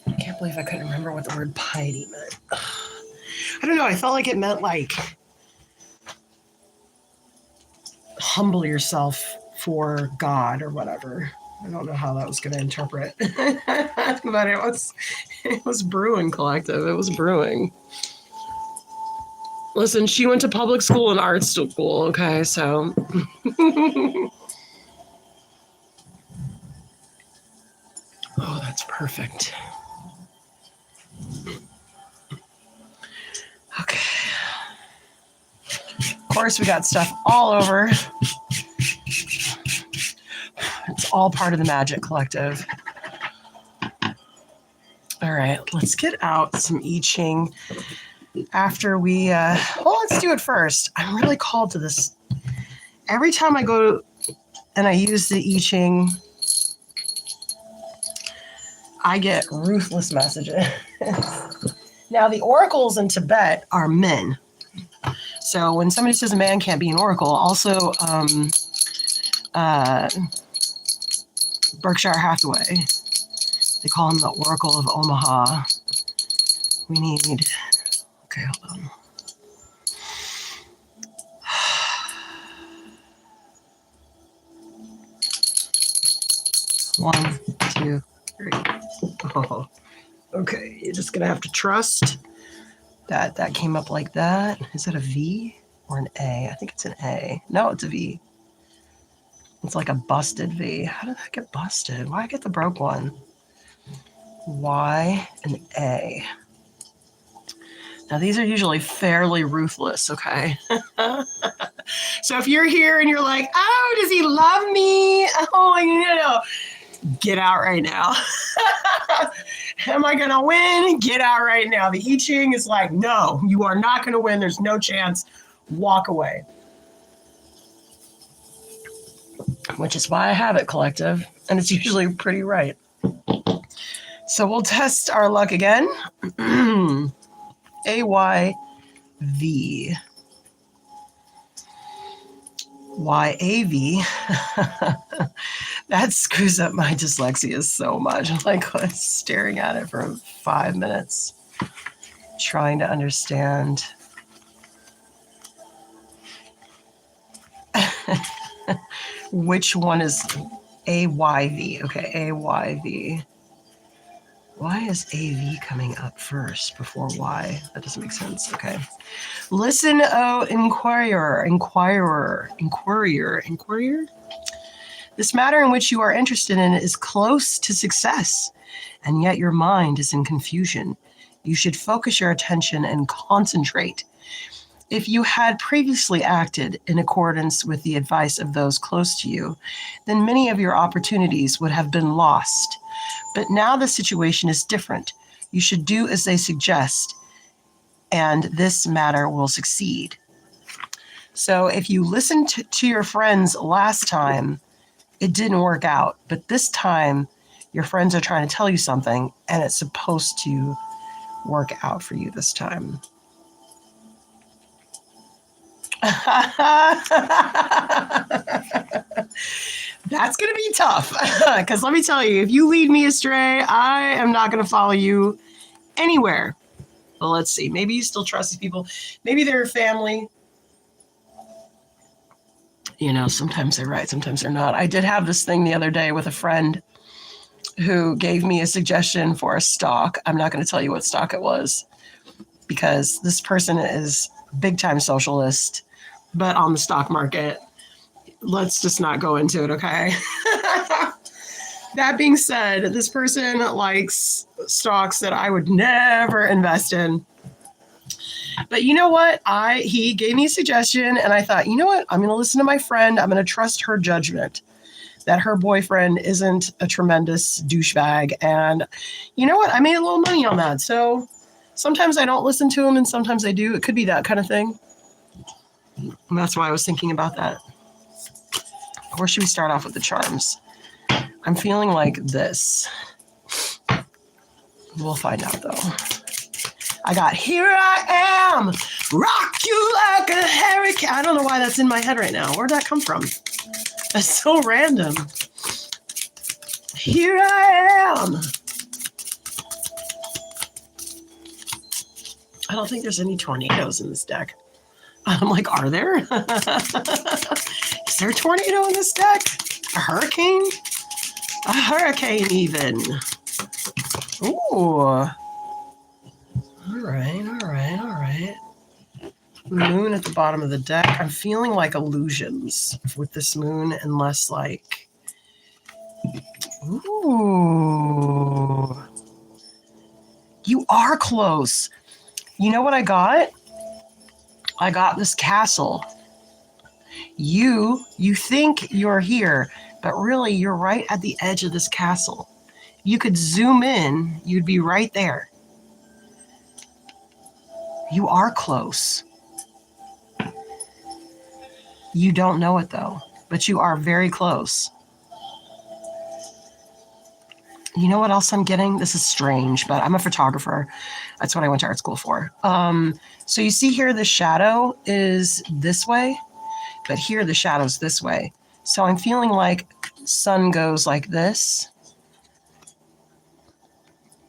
Speaker 1: I can't believe I couldn't remember what the word piety meant. I don't know. I felt like it meant like humble yourself for God or whatever. I don't know how that was going to interpret. But it was brewing, collective. It was brewing. Listen, she went to public school and art school, okay? So... Oh, that's perfect. Okay. Of course, we got stuff all over. It's all part of the magic, collective. All right, let's get out some I Ching after we, well, let's do it first. I'm really called to this. Every time I go and I use the I Ching, I get ruthless messages. Now, the oracles in Tibet are men. So when somebody says a man can't be an oracle, also Berkshire Hathaway, they call him the Oracle of Omaha. We need, okay, hold on. One, two, three. Oh, okay, you're just gonna have to trust that that came up like that. Is that a V or an A? I think it's an A. No, it's a V. It's like a busted V. How did that get busted? Why I get the broke one? Y and A. Now these are usually fairly ruthless, okay? So if you're here and you're like, oh, does he love me? Oh, you know, Get out right now. Am I going to win? Get out right now. The I Ching is like, no, you are not going to win. There's no chance. Walk away. Which is why I have it, collective. And it's usually pretty right. So we'll test our luck again. AYV. YAV. That screws up my dyslexia so much. I'm like staring at it for 5 minutes, trying to understand. Which one is AYV? Okay, AYV. Why is AV coming up first before Y? That doesn't make sense. Okay. Listen, oh, inquirer. This matter in which you are interested in is close to success, and yet your mind is in confusion. You should focus your attention and concentrate. If you had previously acted in accordance with the advice of those close to you, then many of your opportunities would have been lost. But now the situation is different. You should do as they suggest, and this matter will succeed. So if you listened to your friends last time, it didn't work out. But this time, your friends are trying to tell you something, and it's supposed to work out for you this time. That's going to be tough because let me tell you, if you lead me astray, I am not going to follow you anywhere. Well, let's see. Maybe you still trust these people. Maybe they're family. You know, sometimes they're right, sometimes they're not. I did have this thing the other day with a friend who gave me a suggestion for a stock. I'm not going to tell you what stock it was because this person is big time socialist, but on the stock market. Let's just not go into it, okay? That being said, this person likes stocks that I would never invest in. But you know what? He gave me a suggestion, and I thought, you know what? I'm going to listen to my friend. I'm going to trust her judgment that her boyfriend isn't a tremendous douchebag. And you know what? I made a little money on that. So sometimes I don't listen to him, and sometimes I do. It could be that kind of thing. And that's why I was thinking about that. Or should we start off with the charms? I'm feeling like this. We'll find out, though. I got Here I Am, rock you like a hurricane. I don't know why that's in my head right now. Where'd that come from? That's so random. Here I am. I don't think there's any tornadoes in this deck. I'm like, are there? Is there a tornado in this deck? A hurricane? A hurricane even. Ooh. All right. Moon at the bottom of the deck. I'm feeling like illusions with this moon, unless like, ooh. You are close. You know what I got? I got this castle. You think you're here, but really you're right at the edge of this castle. You could zoom in, you'd be right there. You are close. You don't know it though, but you are very close. You know what else I'm getting? This is strange, but I'm a photographer. That's what I went to art school for. So you see here, the shadow is this way, but here the shadow's this way. So I'm feeling like sun goes like this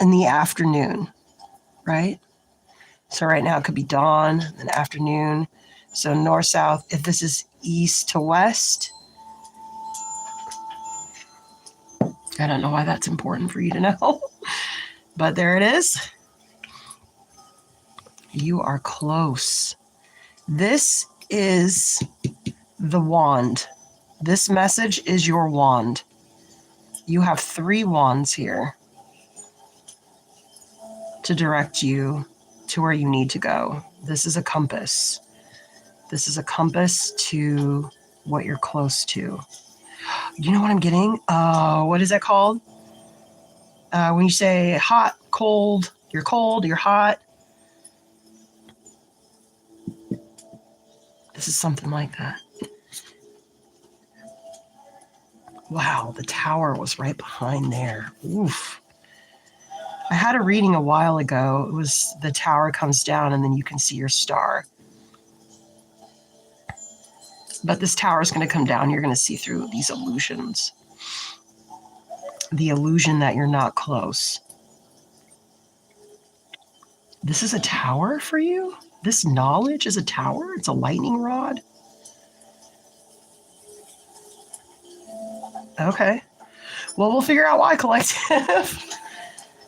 Speaker 1: in the afternoon, right? So right now it could be dawn and afternoon. So north, south, if this is east to west, I don't know why that's important for you to know, but there it is. You are close. This is the wand. This message is your wand. You have 3 wands here to direct you to where you need to go. This is a compass. This is a compass to what you're close to. You know what I'm getting? What is that called? When you say hot, cold, you're hot. This is something like that. Wow, the tower was right behind there. Oof. I had a reading a while ago. It was the tower comes down and then you can see your star. But this tower is going to come down. You're going to see through these illusions. The illusion that you're not close. This is a tower for you? This knowledge is a tower? It's a lightning rod? Okay. Well, we'll figure out why, collective.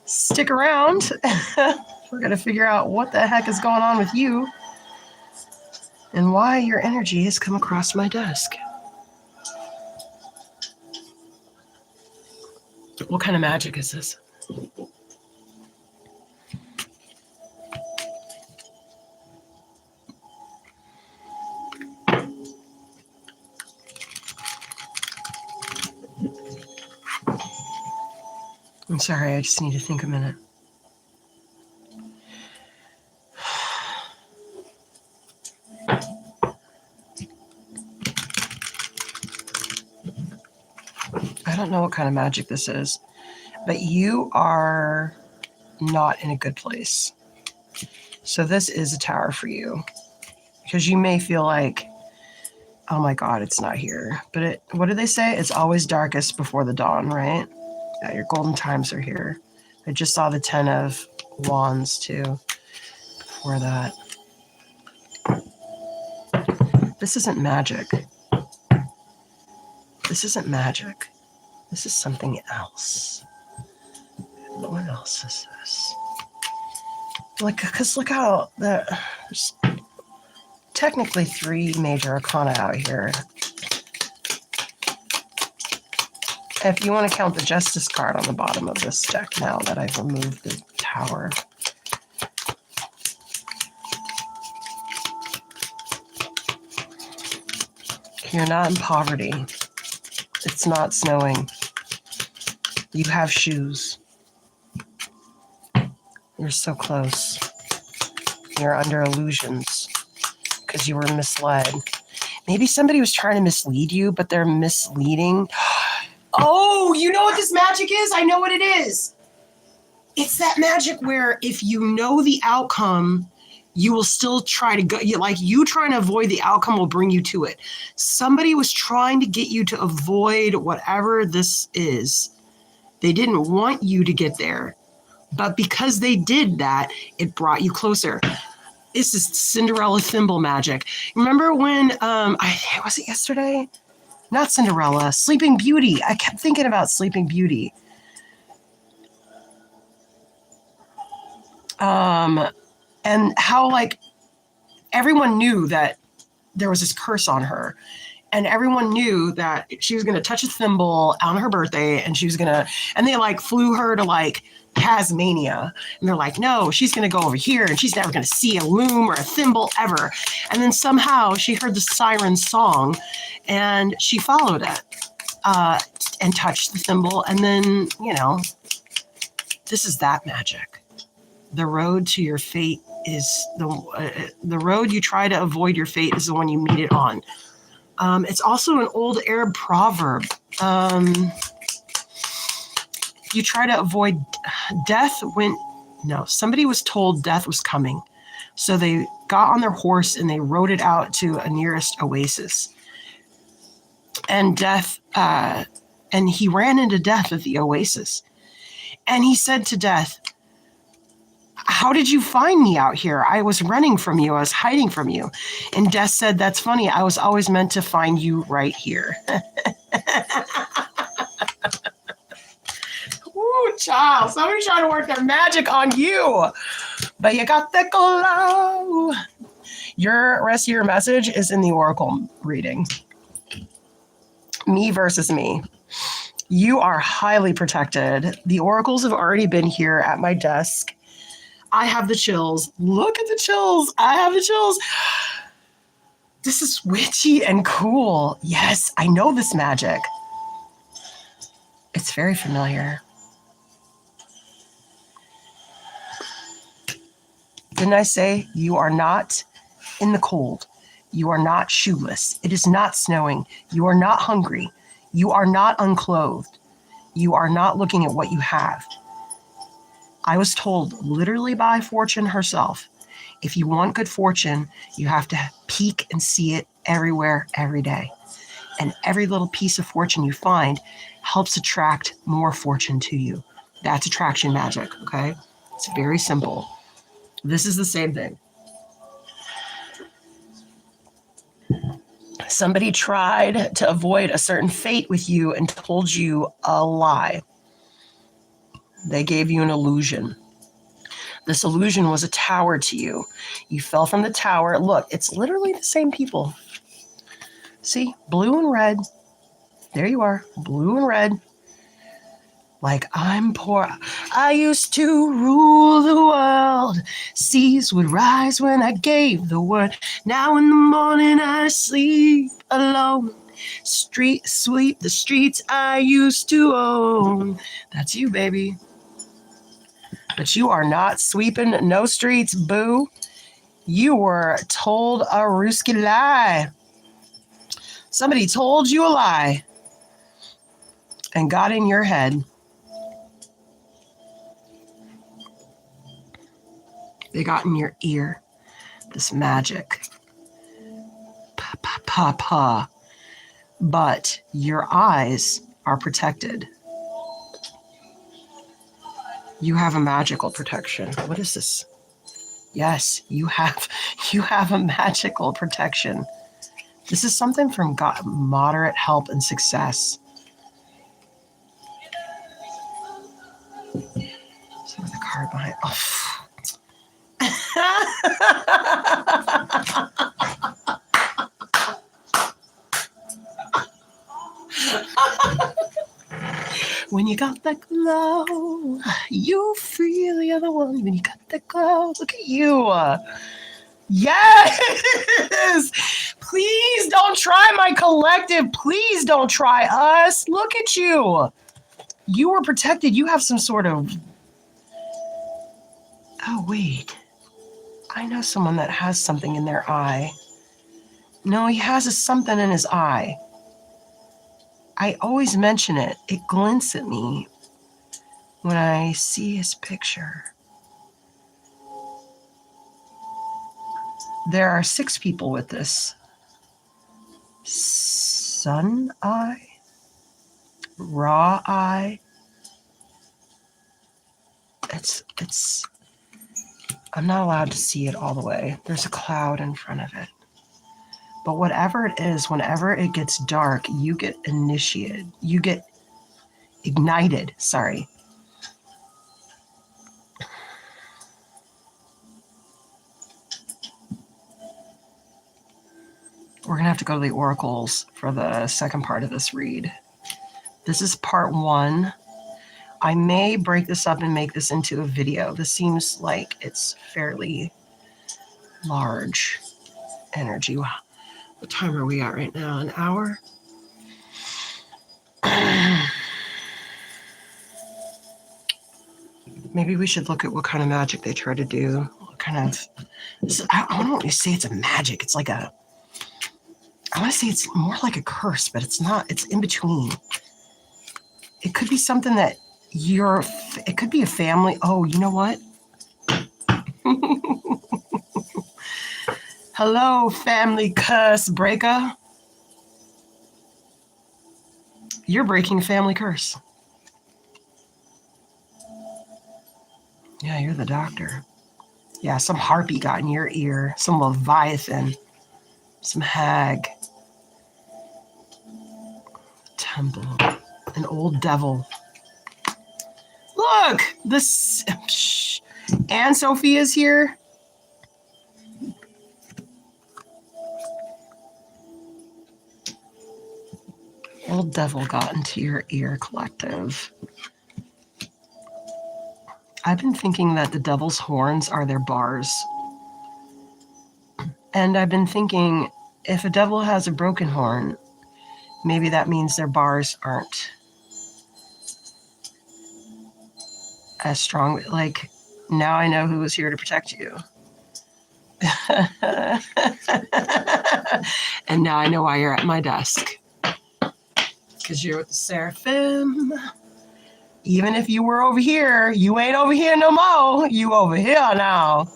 Speaker 1: Stick around. We're going to figure out what the heck is going on with you and why your energy has come across my desk. What kind of magic is this? I'm sorry, I just need to think a minute. I don't know what kind of magic this is, but you are not in a good place. So this is a tower for you because you may feel like, oh my God, it's not here. But what do they say? It's always darkest before the dawn, right? Yeah, your golden times are here. I just saw the 10 of Wands too before that. This isn't magic. This isn't magic. This is something else. What else is this? Like, because look how there's technically 3 major arcana out here. If you want to count the Justice card on the bottom of this deck now that I've removed the tower. You're not in poverty. It's not snowing. You have shoes. You're so close. You're under illusions because you were misled. Maybe somebody was trying to mislead you, but they're misleading. Oh, you know what this magic is? I know what it is. It's that magic where if you know the outcome, you will still try to go. You trying to avoid the outcome will bring you to it. Somebody was trying to get you to avoid whatever this is. They didn't want you to get there. But because they did that, it brought you closer. This is Cinderella thimble magic. Remember when, was it yesterday? Not Cinderella, Sleeping Beauty. I kept thinking about Sleeping Beauty. And how, like, everyone knew that there was this curse on her. And everyone knew that she was going to touch a thimble on her birthday, and she was going to, and they, like, flew her to, like, Tasmania. And they're like, no, she's going to go over here, and she's never going to see a loom or a thimble ever. And then somehow she heard the siren song, and she followed it and touched the thimble. And then, this is that magic. The road to your fate is the road you try to avoid your fate is the one you meet it on. It's also an old Arab proverb. You try to avoid death somebody was told death was coming. So they got on their horse and they rode it out to a nearest oasis. And and he ran into death at the oasis. And he said to death, how did you find me out here? I was running from you. I was hiding from you. And Death said, that's funny. I was always meant to find you right here. Ooh, child. Somebody's trying to work their magic on you. But you got the glow. Your rest of your message is in the Oracle reading. Me versus me. You are highly protected. The oracles have already been here at my desk. I have the chills. Look at the chills. I have the chills. This is witchy and cool. Yes, I know this magic. It's very familiar. Didn't I say you are not in the cold? You are not shoeless. It is not snowing. You are not hungry. You are not unclothed. You are not looking at what you have. I was told literally by Fortune herself, if you want good fortune, you have to peek and see it everywhere, every day. And every little piece of fortune you find helps attract more fortune to you. That's attraction magic, okay? It's very simple. This is the same thing. Somebody tried to avoid a certain fate with you and told you a lie. They gave you an illusion. This illusion was a tower to you. You fell from the tower. Look, it's literally the same people. See, blue and red. There you are, blue and red. Like, I'm poor. I used to rule the world. Seas would rise when I gave the word. Now in the morning I sleep alone. Sweep the streets I used to own. That's you, baby. But you are not sweeping no streets, boo. You were told a Ruski lie. Somebody told you a lie and got in your head. They got in your ear, this magic. Pa, pa, pa, pa. But your eyes are protected. You have a magical protection. What is this? Yes, you have a magical protection. This is something from God, moderate help and success. So the card behind. Oh. When you got that glow, you feel the other one. When you got that glow, look at you. Yes! Please don't try my collective. Please don't try us. Look at you. You were protected. You have some sort of... Oh, wait. I know someone that has something in their eye. No, he has something in his eye. I always mention it. It glints at me when I see his picture. There are 6 people with this. Sun eye, raw eye. It's. I'm not allowed to see it all the way. There's a cloud in front of it. But whatever it is, whenever it gets dark, you get initiated. You get ignited. Sorry. We're going to have to go to the oracles for the second part of this read. This is part 1. I may break this up and make this into a video. This seems like it's fairly large energy. Wow. What time are we at right now? An hour? Maybe we should look at what kind of magic they try to do. What kind of... I don't want to say it's a magic. It's like a... I want to say it's more like a curse, but it's not. It's in between. It could be something that it could be a family. Oh, you know what? Hello, family curse breaker. You're breaking family curse. Yeah, you're the doctor. Yeah, some harpy got in your ear. Some leviathan. Some hag. Temple. An old devil. Look! This... Anne Sophia's here. Old devil got into your ear, collective. I've been thinking that the devil's horns are their bars. And I've been thinking, if a devil has a broken horn, maybe that means their bars aren't as strong. Like, now I know who was here to protect you. And now I know why you're at my desk. Because you're with the Seraphim. Even if you were over here, you ain't over here no more. You over here now.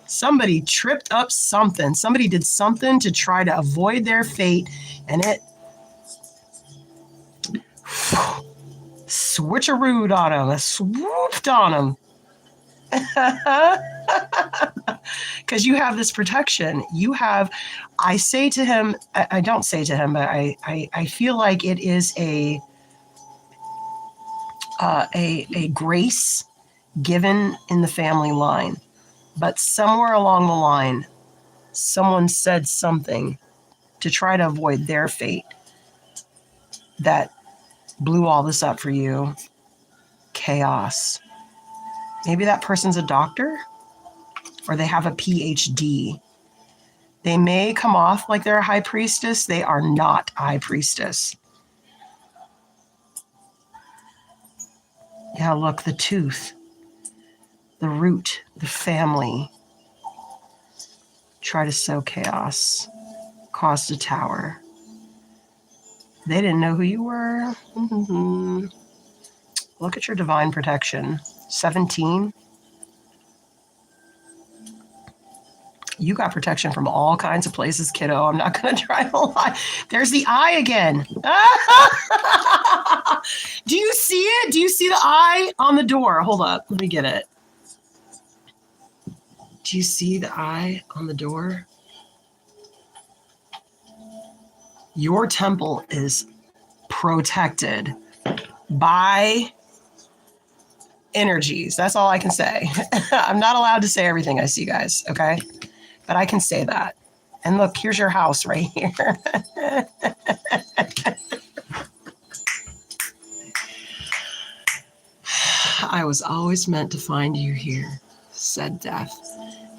Speaker 1: Somebody tripped up something. Somebody did something to try to avoid their fate, and it switcherooed on them. It swooped on them. Because you have this protection. You have, I say to him, I don't say to him, but I feel like it is a grace given in the family line. But somewhere along the line, someone said something to try to avoid their fate that blew all this up for you. Chaos. Maybe that person's a doctor, or they have a PhD. They may come off like they're a high priestess. They are not a high priestess. Yeah, look, the tooth, the root, the family. Try to sow chaos, caused a tower. They didn't know who you were. Mm-hmm. Look at your divine protection. 17. You got protection from all kinds of places, kiddo. I'm not going to try to lie. There's the eye again. Do you see it? Do you see the eye on the door? Hold up. Let me get it. Do you see the eye on the door? Your temple is protected by energies. That's all I can say. I'm not allowed to say everything I see, guys. Okay. But I can say that. And look, here's your house right here. I was always meant to find you here, said Death.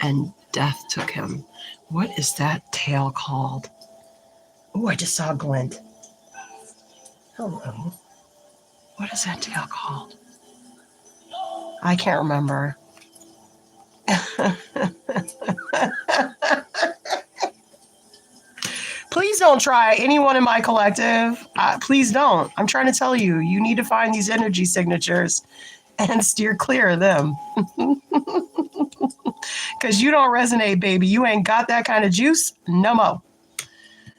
Speaker 1: And Death took him. What is that tail called? Oh, I just saw a glint. Hello. What is that tail called? I can't remember. Please don't try anyone in my collective. Please don't. I'm trying to tell you, you need to find these energy signatures and steer clear of them. Because you don't resonate, baby. You ain't got that kind of juice. No more.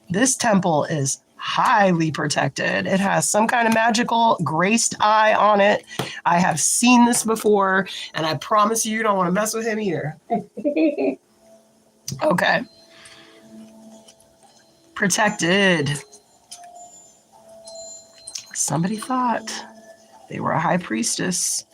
Speaker 1: This temple is highly protected. It has some kind of magical graced eye on it. I have seen this before, and I promise you don't want to mess with him either. Okay. Protected. Somebody thought they were a high priestess.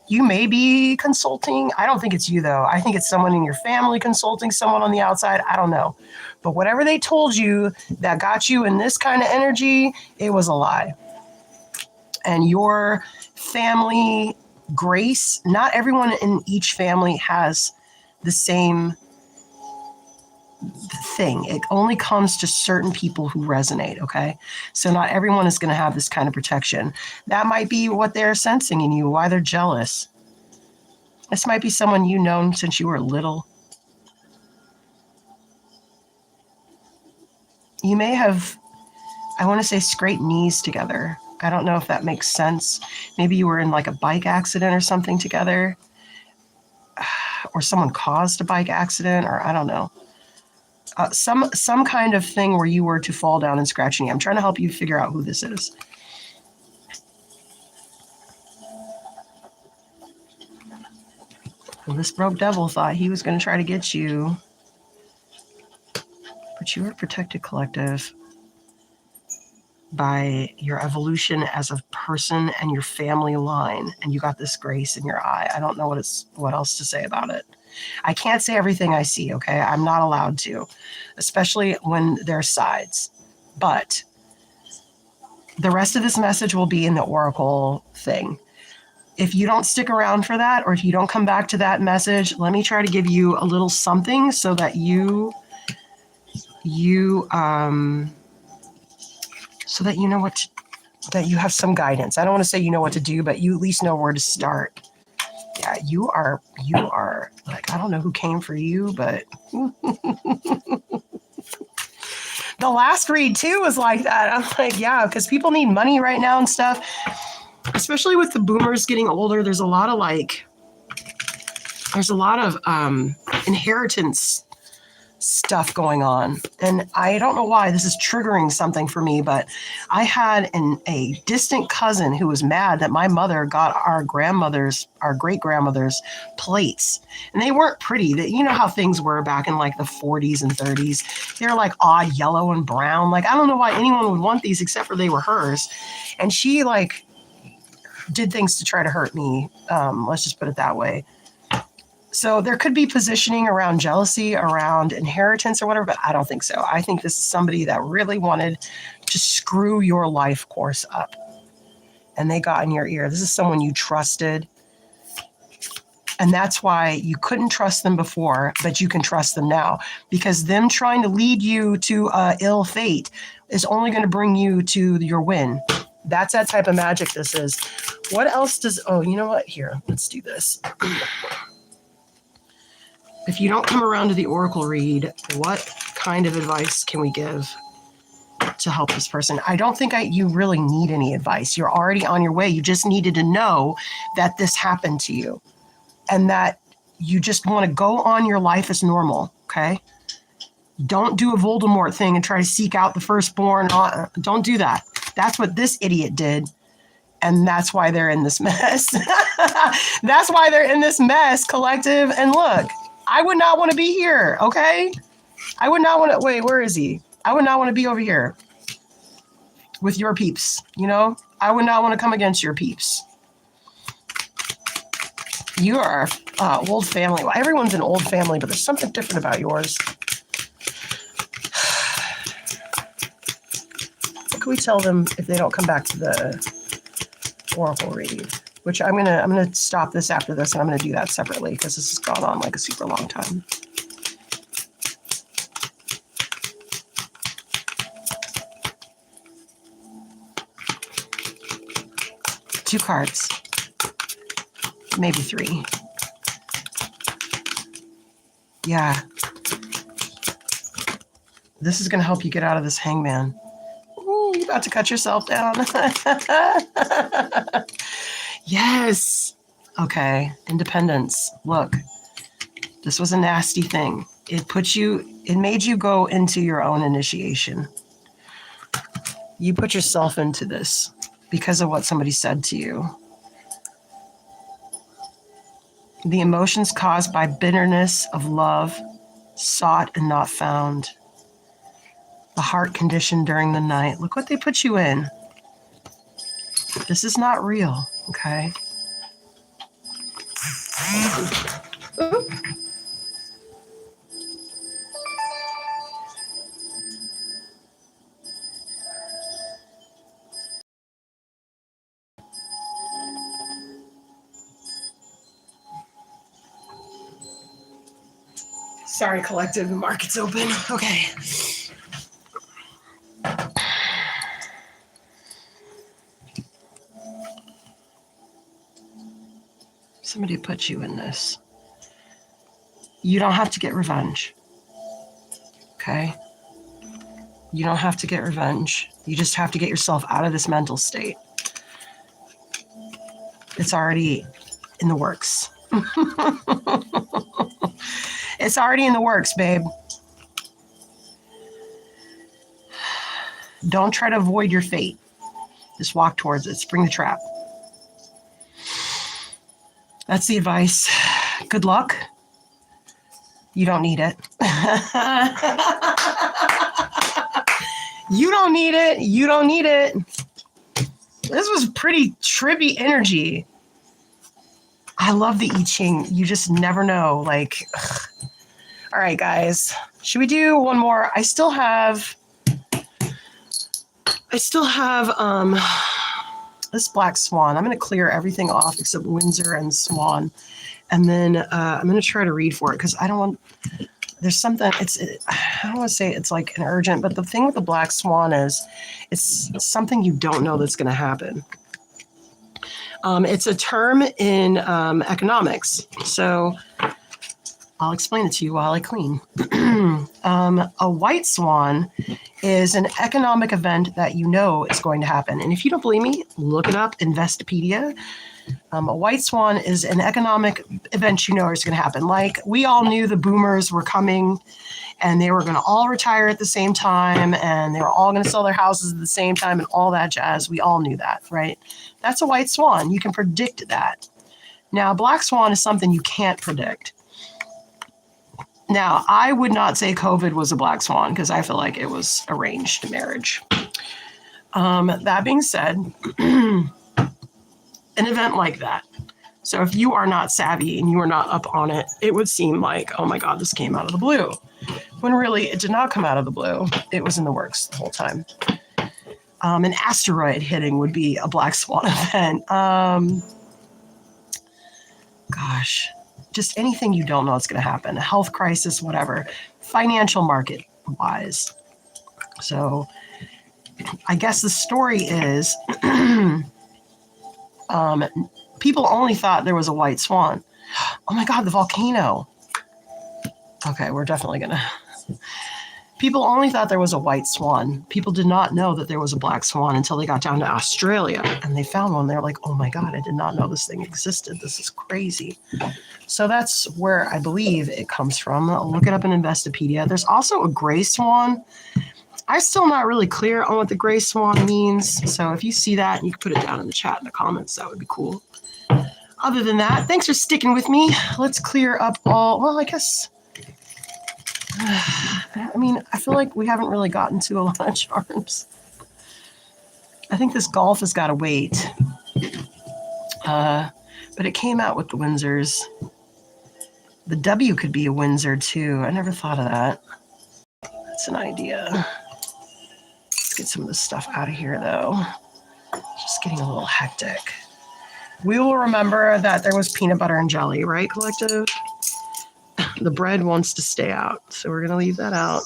Speaker 1: You may be consulting. I don't think it's you, though. I think it's someone in your family consulting someone on the outside. I don't know. But whatever they told you that got you in this kind of energy, it was a lie. And your family grace, not everyone in each family has the same thing. It only comes to certain people who resonate, okay? So not everyone is going to have this kind of protection. That might be what they're sensing in you, why they're jealous. This might be someone you've known since you were little. You may have, I want to say, scraped knees together. I don't know if that makes sense. Maybe you were in like a bike accident or something together, or someone caused a bike accident, or I don't know. Some kind of thing where you were to fall down and scratch your knee. I'm trying to help you figure out who this is. Well, this broke devil thought he was going to try to get you. But you are protected, collective, by your evolution as a person and your family line. And you got this grace in your eye. I don't know what else to say about it. I can't say everything I see, okay? I'm not allowed to, especially when there's sides. But the rest of this message will be in the Oracle thing. If you don't stick around for that, or if you don't come back to that message, let me try to give you a little something so that you know what that you have some guidance. I don't want to say you know what to do, but you at least know where to start. Yeah, you are like, I don't know who came for you, but the last read too was like that. I'm like, yeah, because people need money right now and stuff, especially with the boomers getting older. There's a lot of inheritance stuff going on. And I don't know why this is triggering something for me, but I had a distant cousin who was mad that my mother got our great grandmother's plates. And they weren't pretty. That, you know how things were back in like the 40s and 30s. They were like odd yellow and brown. Like, I don't know why anyone would want these except for they were hers. And she like did things to try to hurt me. Let's just put it that way. So there could be positioning around jealousy, around inheritance or whatever, but I don't think so. I think this is somebody that really wanted to screw your life course up. And they got in your ear. This is someone you trusted. And that's why you couldn't trust them before, but you can trust them now. Because them trying to lead you to ill fate is only going to bring you to your win. That's that type of magic this is. What else does... Oh, you know what? Here, let's do this. If you don't come around to the oracle read, what kind of advice can we give to help this person? I don't think you really need any advice. You're already on your way. You just needed to know that this happened to you and that you just want to go on your life as normal, okay? Don't do a Voldemort thing and try to seek out the firstborn. Don't do that. That's what this idiot did. And that's why they're in this mess. That's why they're in this mess, collective. And look, I would not want to be here, okay? I would not want to... Wait, where is he? I would not want to be over here with your peeps, you know? I would not want to come against your peeps. You are old family. Well, everyone's an old family, but there's something different about yours. What can we tell them if they don't come back to the oracle read? Which I'm gonna stop this after this, and I'm gonna do that separately because this has gone on like a super long time. Two cards, maybe three. Yeah, this is gonna help you get out of this hangman. Ooh, you about to cut yourself down. Yes. Okay. Independence. Look, this was a nasty thing. It made you go into your own initiation. You put yourself into this because of what somebody said to you. The emotions caused by bitterness of love, sought and not found. The heart condition during the night. Look what they put you in. This is not real, okay? Ooh. Sorry, collective, the market's open. Okay. Somebody put you in this. You don't have to get revenge. Okay? You don't have to get revenge. You just have to get yourself out of this mental state. It's already in the works. It's already in the works, babe. Don't try to avoid your fate. Just walk towards it. Spring the trap. That's the advice. Good luck. You don't need it. You don't need it. You don't need it. This was pretty trippy energy. I love the I Ching. You just never know. Like, ugh. All right, guys. Should we do one more? I still have this Black Swan. I'm going to clear everything off except Windsor and Swan. And then I'm going to try to read for it because I don't want... there's something, I don't want to say it's like an urgent, but the thing with the black swan is it's something you don't know that's going to happen. It's a term in economics. So I'll explain it to you while I clean. A white swan is an economic event that you know is going to happen. And if you don't believe me, look it up, Investopedia. A white swan is an economic event you know is going to happen. Like we all knew the boomers were coming and they were going to all retire at the same time and they were all going to sell their houses at the same time and all that jazz. We all knew that, right? That's a white swan. You can predict that. Now, black swan is something you can't predict. Now, I would not say COVID was a black swan because I feel like it was arranged marriage. That being said, an event like that. So if you are not savvy and you are not up on it, it would seem like, oh my God, this came out of the blue. When really it did not come out of the blue. It was in the works the whole time. An asteroid hitting would be a black swan event. Gosh, just anything you don't know is going to happen. A health crisis, whatever. Financial market wise. So I guess the story is people only thought there was a white swan. Oh my God, the volcano. Okay, we're definitely going to. People only thought there was a white swan. People did not know that there was a black swan until they got down to Australia and they found one. They're like, oh my God, I did not know this thing existed. This is crazy. So that's where I believe it comes from. I'll look it up in Investopedia. There's also a gray swan. I'm still not really clear on what the gray swan means. So if you see that, you can put it down in the chat in the comments. That would be cool. Other than that, thanks for sticking with me. Let's clear up all, well, I guess, I mean, I feel like we haven't really gotten to a lot of charms. I think this golf has got to wait. But it came out with the Windsors. The W could be a Windsor too. I never thought of that. That's an idea. Let's get some of this stuff out of here though. It's just getting a little hectic. We will remember that there was peanut butter and jelly, right, collective? The bread wants to stay out, so we're going to leave that out.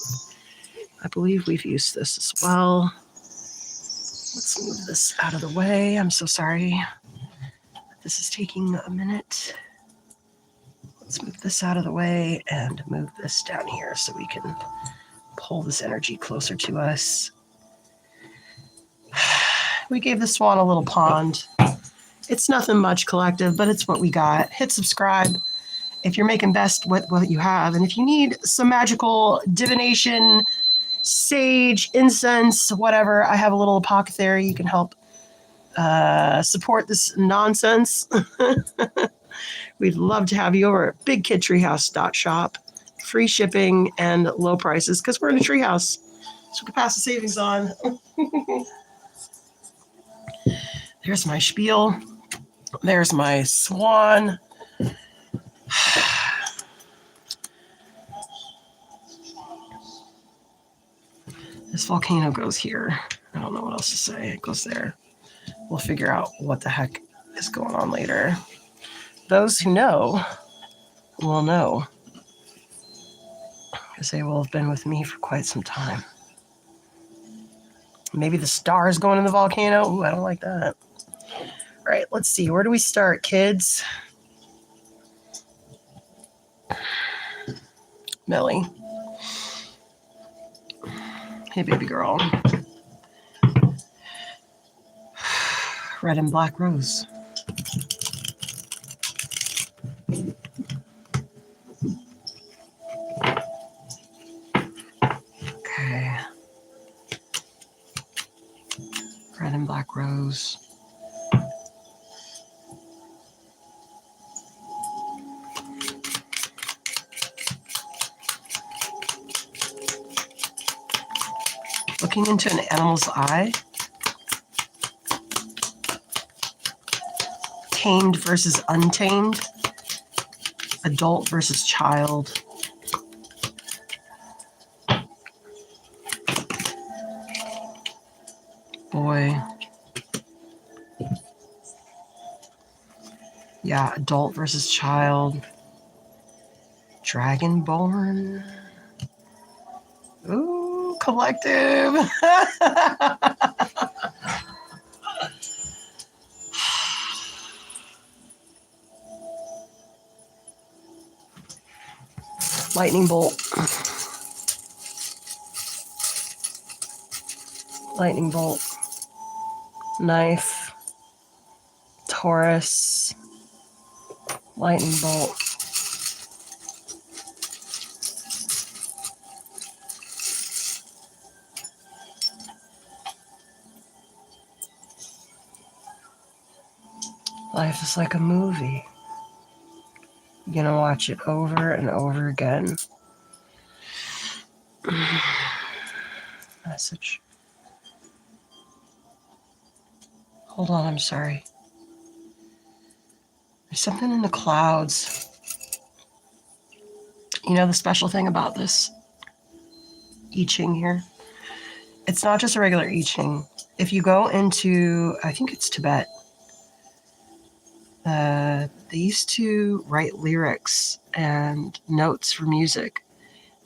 Speaker 1: I believe we've used this as well. Let's move this out of the way. I'm so sorry. This is taking a minute. Let's move this out of the way and move this down here so we can pull this energy closer to us. We gave the swan a little pond. It's nothing much, collective, but it's what we got. Hit subscribe if you're making best with what you have. And if you need some magical divination, sage, incense, whatever, I have a little apothecary. You can help support this nonsense. We'd love to have you over at bigkidtreehouse.shop. Free shipping and low prices because we're in a treehouse. So we can pass the savings on. There's my spiel. There's my swan. This volcano goes here. I don't know what else to say. It goes there. We'll figure out what the heck is going on later. Those who know will know, because they will have been with me for quite some time. Maybe the star is going in the volcano. Ooh, I don't like that. All right, let's see. Where do we start, kids? Millie. Hey, baby girl. Red and black rose. Okay. Red and black rose. Looking into an animal's eye. Tamed versus untamed. Adult versus child. Boy. Yeah, adult versus child. Dragonborn. collective. Lightning bolt. Lightning bolt. Knife. Taurus. Lightning bolt. Life is like a movie. You're gonna watch it over and over again. Message. Hold on, I'm sorry. There's something in the clouds. You know the special thing about this I Ching here? It's not just a regular I Ching. If you go into, I think it's Tibet, they used to write lyrics and notes for music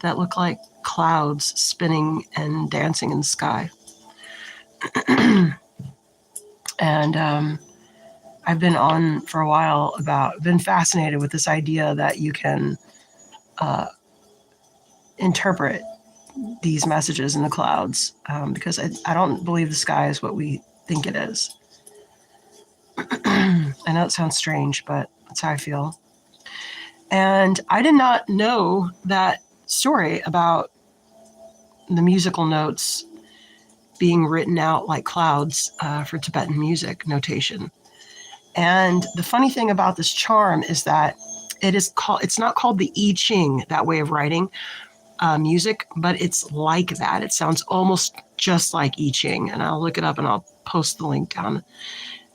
Speaker 1: that look like clouds spinning and dancing in the sky. And I've been on for a while been fascinated with this idea that you can interpret these messages in the clouds, because I don't believe the sky is what we think it is. I know it sounds strange, but that's how I feel. And I did not know that story about the musical notes being written out like clouds for Tibetan music notation. And the funny thing about this charm is that it's not called the I Ching, that way of writing music, but it's like that. It sounds almost just like I Ching. And I'll look it up and I'll post the link down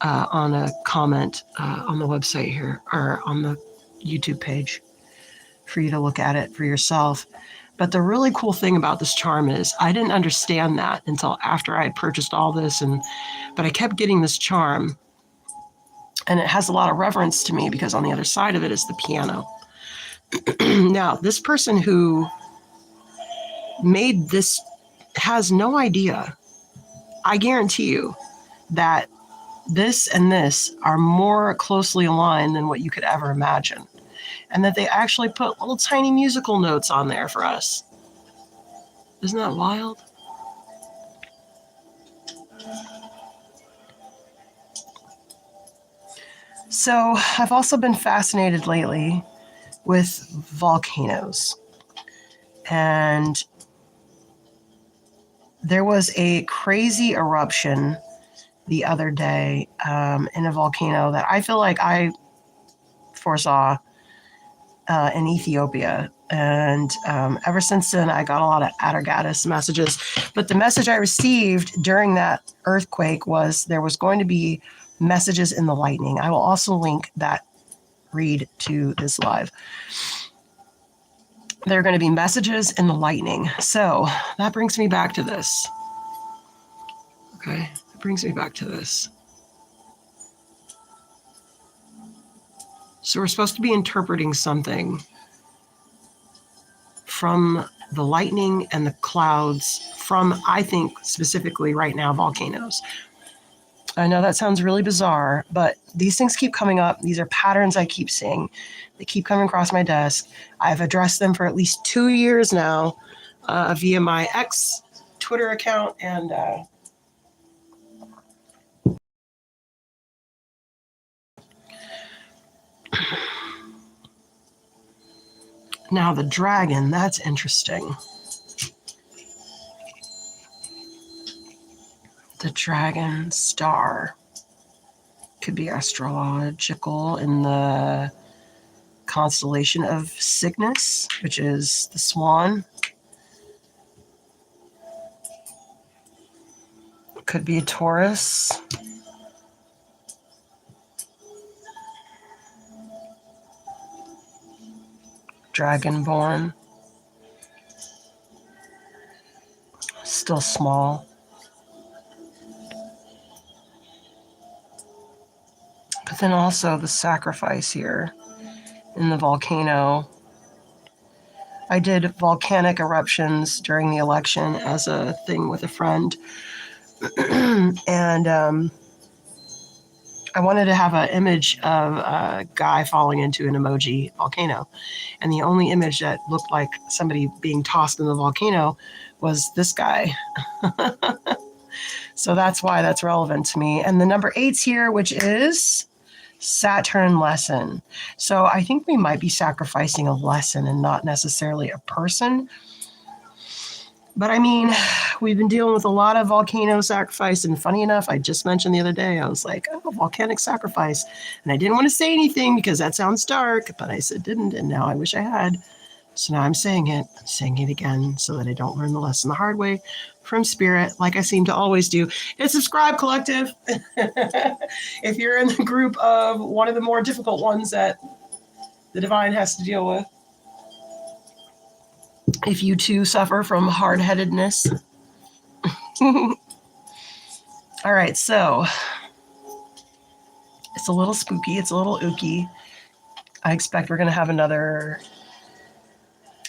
Speaker 1: on a comment on the website here, or on the YouTube page, for you to look at it for yourself. But the really cool thing about this charm is I didn't understand that until after I had purchased all this, but I kept getting this charm, and it has a lot of reverence to me because on the other side of it is the piano. Now, this person who made this has no idea, I guarantee you, that this and this are more closely aligned than what you could ever imagine. And that they actually put little tiny musical notes on there for us. Isn't that wild? So I've also been fascinated lately with volcanoes. And there was a crazy eruption the other day in a volcano that I feel like I foresaw in Ethiopia. And ever since then, I got a lot of Atargatis messages. But the message I received during that earthquake was there was going to be messages in the lightning. I will also link that read to this live. There are going to be messages in the lightning. So that brings me back to this. Okay, it brings me back to this. So we're supposed to be interpreting something from the lightning and the clouds from, I think, specifically right now, volcanoes. I know that sounds really bizarre, but these things keep coming up. These are patterns I keep seeing. They keep coming across my desk. I've addressed them for at least 2 years now via my ex Twitter account and now the dragon. That's interesting. The dragon star could be astrological in the constellation of Cygnus, which is the swan. Could be a Taurus. Dragonborn. Still small. But then also the sacrifice here in the volcano. I did volcanic eruptions during the election as a thing with a friend. And I wanted to have an image of a guy falling into an emoji volcano. And the only image that looked like somebody being tossed in the volcano was this guy. So that's why that's relevant to me. And the number 8's here, which is Saturn lesson. So I think we might be sacrificing a lesson and not necessarily a person. But I mean, we've been dealing with a lot of volcano sacrifice. And funny enough, I just mentioned the other day, I was like, oh, volcanic sacrifice. And I didn't want to say anything because that sounds dark, but I said didn't. And now I wish I had. So now I'm saying it again so that I don't learn the lesson the hard way from spirit, like I seem to always do. Hit subscribe, collective. If you're in the group of one of the more difficult ones that the divine has to deal with. If you too suffer from hard-headedness. All right, so it's a little spooky. It's a little ooky. I expect we're going to have another...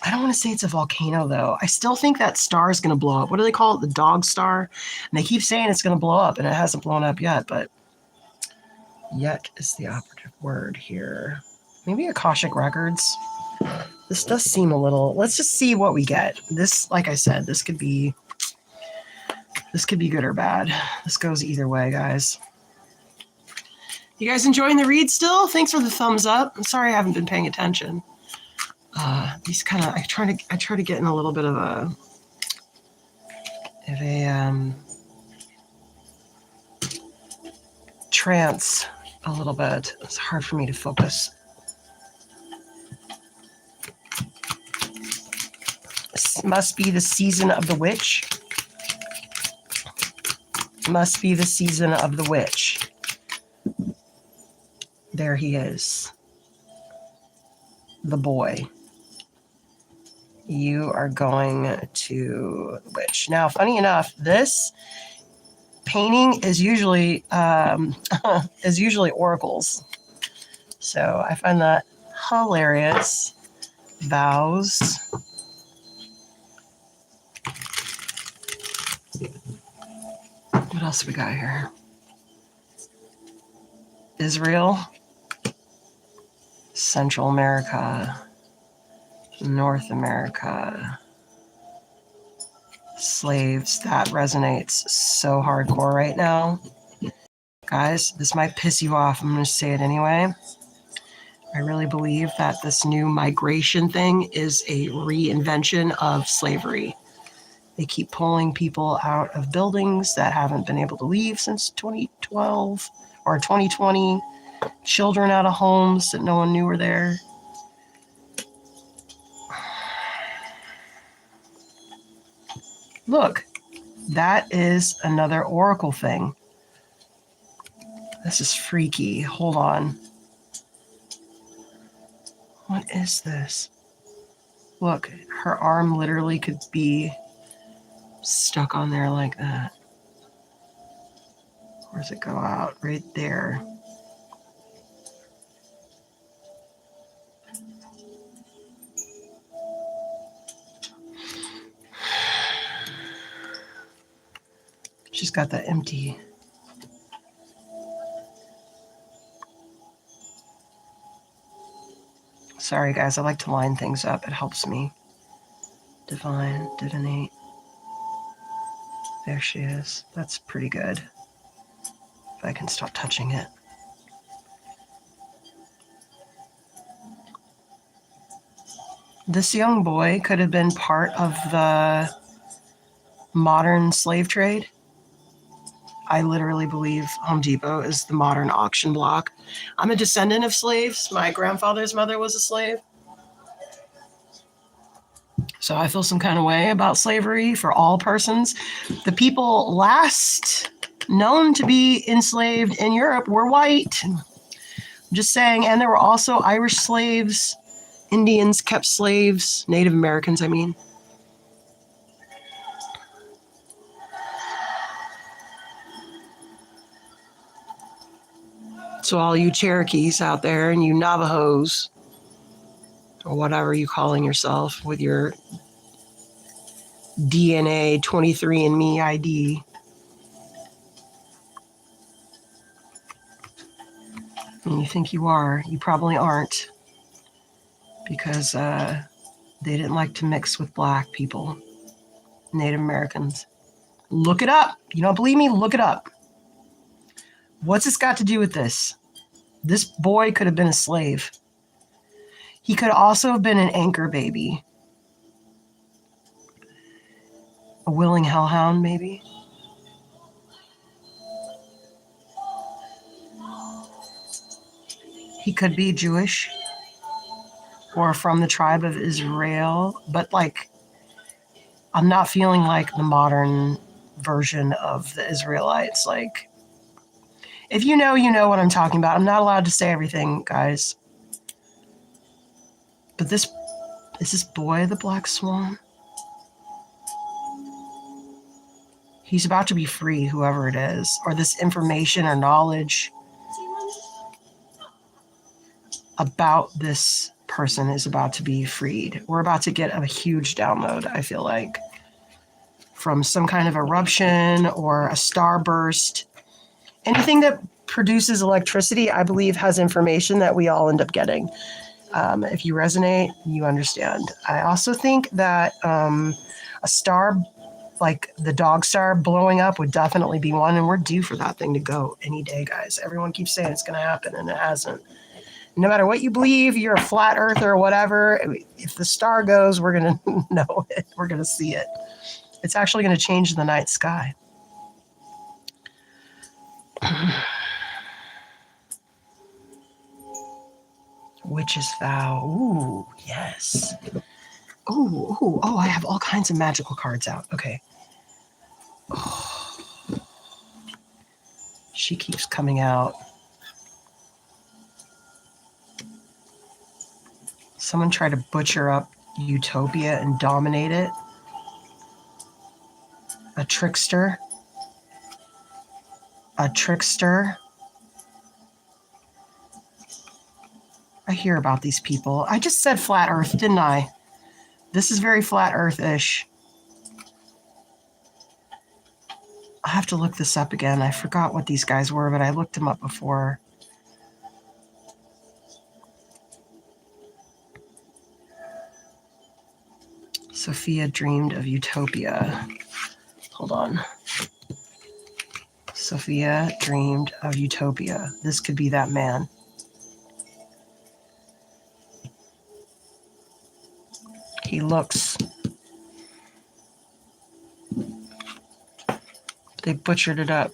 Speaker 1: I don't want to say it's a volcano, though. I still think that star is going to blow up. What do they call it? The dog star? And they keep saying it's going to blow up, and it hasn't blown up yet, but yet is the operative word here. Maybe Akashic Records. This does seem a little... Let's just see what we get. This, like I said, this could be good or bad. This goes either way, guys. You guys enjoying the read still? Thanks for the thumbs up. I'm sorry I haven't been paying attention. These kind of... I try to get in a little bit of a trance a little bit. It's hard for me to focus. Must be the season of the witch. Must be the season of the witch. There he is. The boy. You are going to the witch. Now, funny enough, this painting is usually oracles. So I find that hilarious. Vows. What else we got here? Israel, Central America, North America, slaves. That resonates so hardcore right now. Guys, this might piss you off. I'm going to say it anyway. I really believe that this new migration thing is a reinvention of slavery. They keep pulling people out of buildings that haven't been able to leave since 2012 or 2020. Children out of homes that no one knew were there. Look, that is another oracle thing. This is freaky. Hold on. What is this? Look, her arm literally could be stuck on there like that. Where does it go out? Right there. She's got that empty. Sorry, guys. I like to line things up. It helps me. Divine, divinate. There she is. That's pretty good. If I can stop touching it. This young boy could have been part of the modern slave trade. I literally believe Home Depot is the modern auction block. I'm a descendant of slaves. My grandfather's mother was a slave. So I feel some kind of way about slavery for all persons. The people last known to be enslaved in Europe were white. I'm just saying. And there were also Irish slaves. Indians kept slaves. Native Americans, I mean. So all you Cherokees out there and you Navajos, or whatever you calling yourself with your DNA 23andMe ID. And you think you are, you probably aren't, because they didn't like to mix with black people, Native Americans. Look it up. You don't believe me? Look it up. What's this got to do with this? This boy could have been a slave. He could also have been an anchor baby. A willing hellhound, maybe? He could be Jewish or from the tribe of Israel, but like, I'm not feeling like the modern version of the Israelites. Like, if you know what I'm talking about. I'm not allowed to say everything, guys. But is this boy the Black Swan? He's about to be free, whoever it is, or this information or knowledge about this person is about to be freed. We're about to get a huge download, I feel like, from some kind of eruption or a starburst. Anything that produces electricity, I believe, has information that we all end up getting. If you resonate, you understand. I also think that a star like the dog star blowing up would definitely be one, and we're due for that thing to go any day, guys. Everyone keeps saying it's going to happen, and it hasn't. No matter what you believe, you're a flat earther or whatever, if the star goes, we're going to know it. We're going to see it. It's actually going to change the night sky. Witch's vow. Ooh, yes. Oh, I have all kinds of magical cards out. Okay. Oh. She keeps coming out. Someone tried to butcher up Utopia and dominate it. A trickster. A trickster. I hear about these people. I just said flat earth, didn't I? This is very flat earth-ish. I'll have to look this up again. I forgot what these guys were, but I looked them up before. Sophia dreamed of Utopia. Hold on. Sophia dreamed of Utopia. This could be that man. He looks. They butchered it up.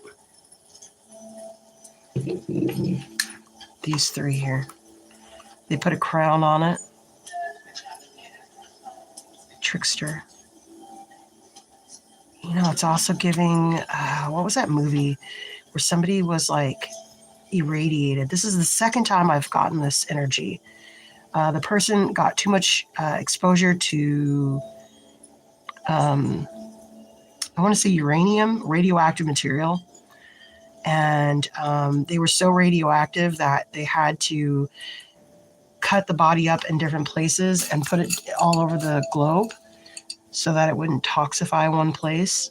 Speaker 1: These three here. They put a crown on it. Trickster. You know, it's also giving, what was that movie where somebody was like irradiated? This is the second time I've gotten this energy. The person got too much exposure to, I want to say uranium, radioactive material. And they were so radioactive that they had to cut the body up in different places and put it all over the globe so that it wouldn't toxify one place.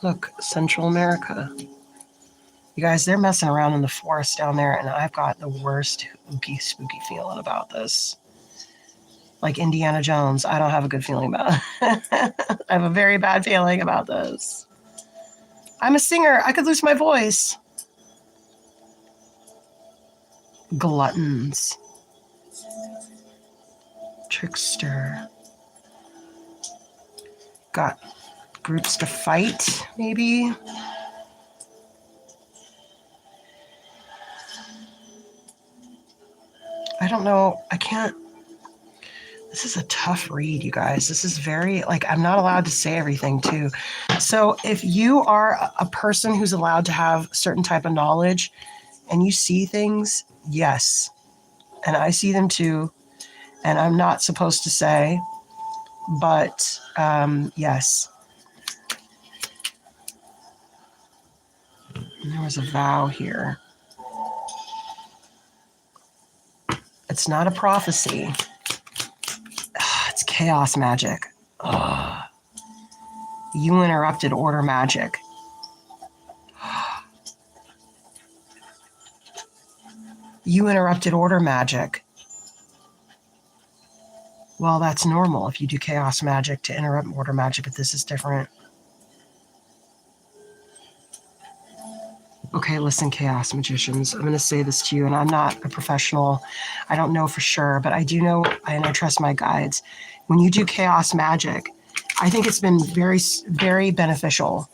Speaker 1: Look, Central America. You guys, they're messing around in the forest down there, and I've got the worst spooky feeling about this. Like Indiana Jones, I don't have a good feeling about it. I have a very bad feeling about this. I'm a singer. I could lose my voice. Gluttons. Trickster. Got groups to fight, maybe. I don't know. I can't. This is a tough read, you guys. This is very, like, I'm not allowed to say everything, too. So if you are a person who's allowed to have certain type of knowledge and you see things, yes. And I see them, too. And I'm not supposed to say, but yes. And there was a vow here. It's not a prophecy. It's chaos magic. Ugh. You interrupted order magic. You interrupted order magic. Well, that's normal if you do chaos magic to interrupt order magic, but this is different. Okay, listen, chaos magicians, I'm going to say this to you, and I'm not a professional. I don't know for sure, but I do know, and I trust my guides. When you do chaos magic, I think it's been very, very beneficial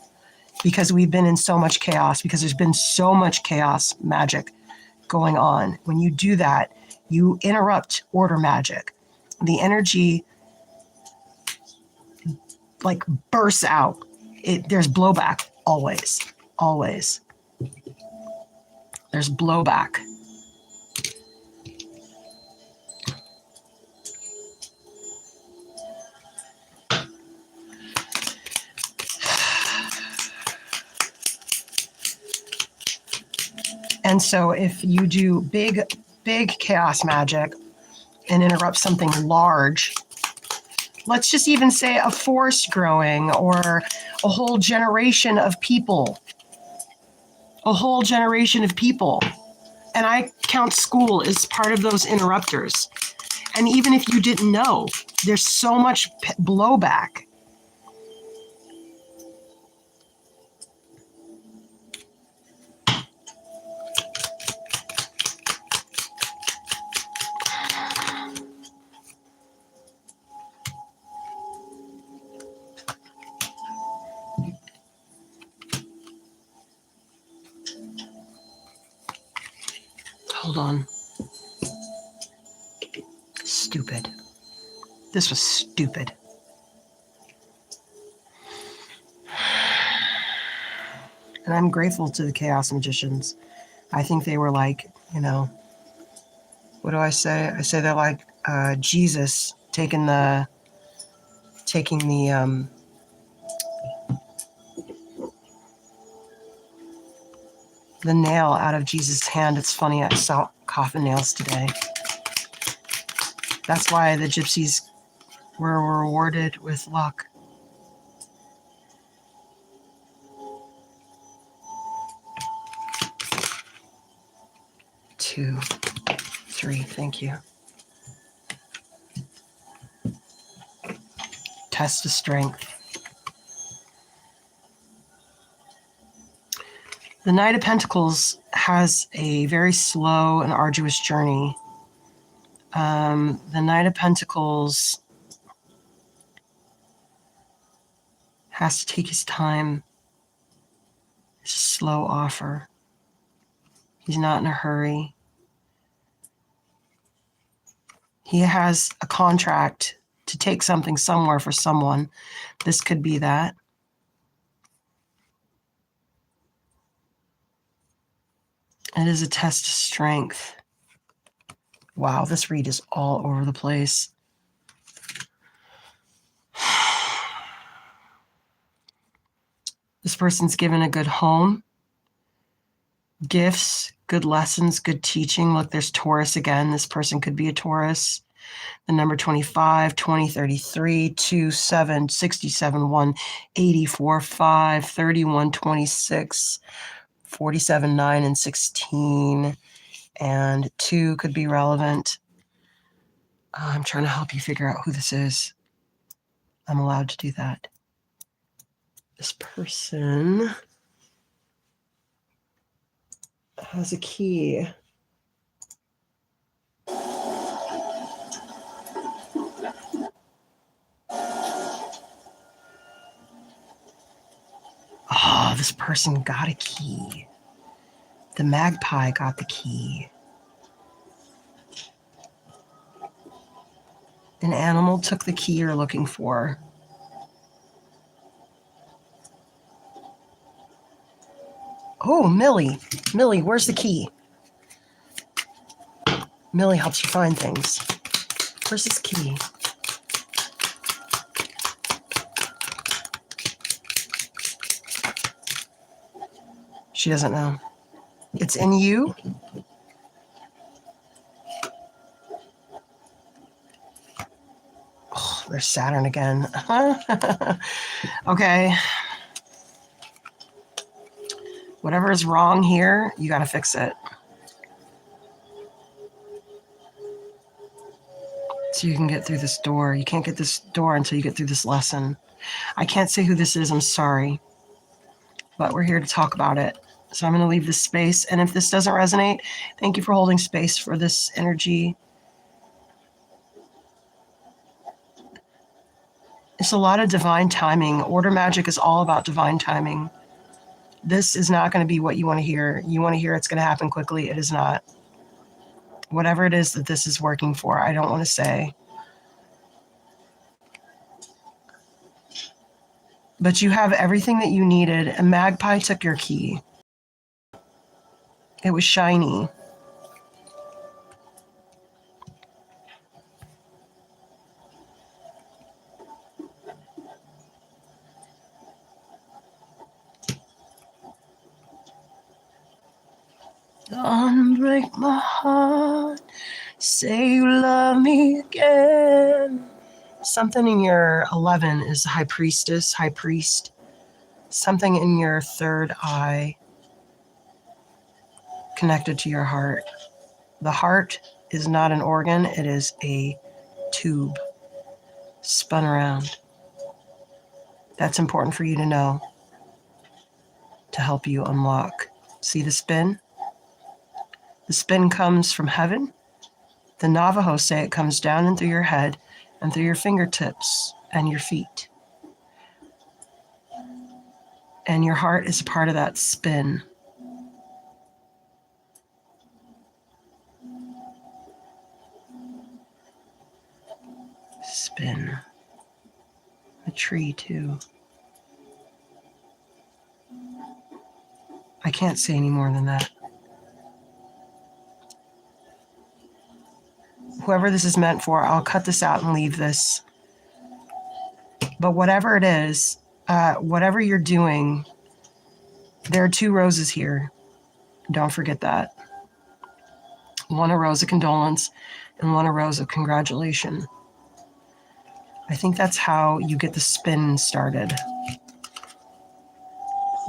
Speaker 1: because we've been in so much chaos, because there's been so much chaos magic going on. When you do that, you interrupt order magic. The energy like bursts out. There's blowback always, always. There's blowback. And so if you do big chaos magic and interrupt something large, let's just even say a forest growing or a whole generation of people, and I count school as part of those interrupters. And even if you didn't know, there's so much blowback. Hold on. Stupid. This was stupid. And I'm grateful to the chaos magicians. I think they were like, what do I say? I say they're like Jesus taking the nail out of Jesus' hand. It's funny, I saw coffin nails today. That's why the gypsies were rewarded with luck. Two, three, thank you. Test of strength. The Knight of Pentacles has a very slow and arduous journey. The Knight of Pentacles has to take his time. It's a slow offer. He's not in a hurry. He has a contract to take something somewhere for someone. This could be that. It is a test of strength. Wow, this read is all over the place. This person's given a good home, gifts, good lessons, good teaching. Look, there's Taurus again. This person could be a Taurus. The number 25, 20, 33, 2, 7, 67, 1, 84, 5, 31, 26, 47, 9, and 16. And 2 could be relevant. I'm trying to help you figure out who this is. I'm allowed to do that. This person has a key. Oh, this person got a key. The magpie got the key. An animal took the key you're looking for. Oh, Millie. Millie, where's the key? Millie helps you find things. Where's this key? She doesn't know. It's in you. Oh, there's Saturn again. Okay. Whatever is wrong here, you got to fix it. So you can get through this door. You can't get this door until you get through this lesson. I can't say who this is. I'm sorry. But we're here to talk about it. So I'm going to leave this space. And if this doesn't resonate, thank you for holding space for this energy. It's a lot of divine timing. Order magic is all about divine timing. This is not going to be what you want to hear. You want to hear it's going to happen quickly. It is not. Whatever it is that this is working for, I don't want to say. But you have everything that you needed. A magpie took your key. It was shiny. Don't break my heart. Say you love me again. Something in your 11 is high priestess, high priest. Something in your third eye connected to your heart. The heart is not an organ, it is a tube spun around. That's important for you to know to help you unlock. See the spin? The spin comes from heaven. The Navajo say it comes down and through your head and through your fingertips and your feet. And your heart is a part of that spin. Spin. A tree too. I can't say any more than that. Whoever this is meant for, I'll cut this out and leave this. But whatever it is, whatever you're doing, there are 2 roses here. Don't forget that. One a rose of condolence and one a rose of congratulation. I think that's how you get the spin started.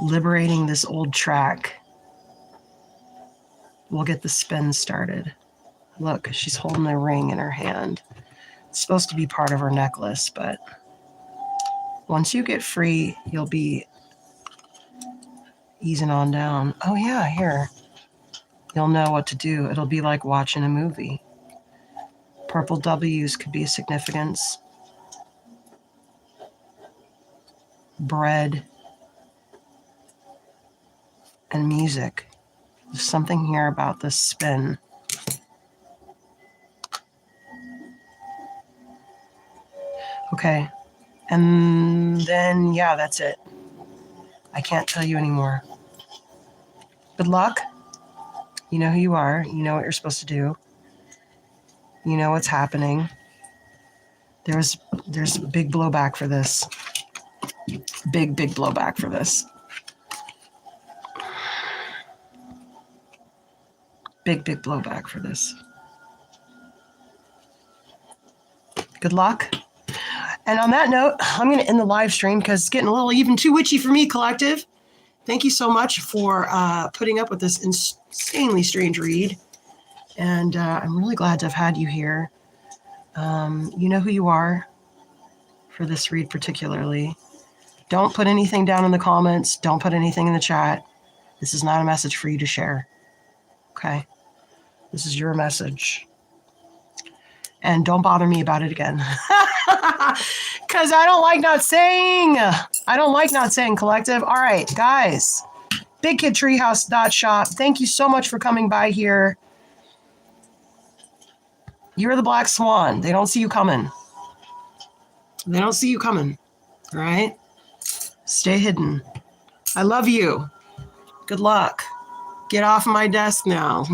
Speaker 1: Liberating this old track will get the spin started. Look, she's holding a ring in her hand. It's supposed to be part of her necklace, but once you get free, you'll be easing on down. Oh yeah, here. You'll know what to do. It'll be like watching a movie. Purple W's could be a significance. Bread and music. There's something here about this spin. Okay. And then, yeah, that's it. I can't tell you anymore. Good luck. You know who you are. You know what you're supposed to do. You know what's happening. There's big blowback for this. Big blowback for this. Big blowback for this. Good luck. And on that note, I'm going to end the live stream because it's getting a little even too witchy for me, collective. Thank you so much for putting up with this insanely strange read. And I'm really glad to have had you here. You know who you are for this read particularly. Don't put anything down in the comments. Don't put anything in the chat. This is not a message for you to share. Okay? This is your message. And don't bother me about it again. Because I don't like not saying. I don't like not saying, collective. All right, guys. BigKidTreehouse.shop. Thank you so much for coming by here. You're the black swan. They don't see you coming. They don't see you coming. All right? Stay hidden. I love you. Good luck. Get off my desk now.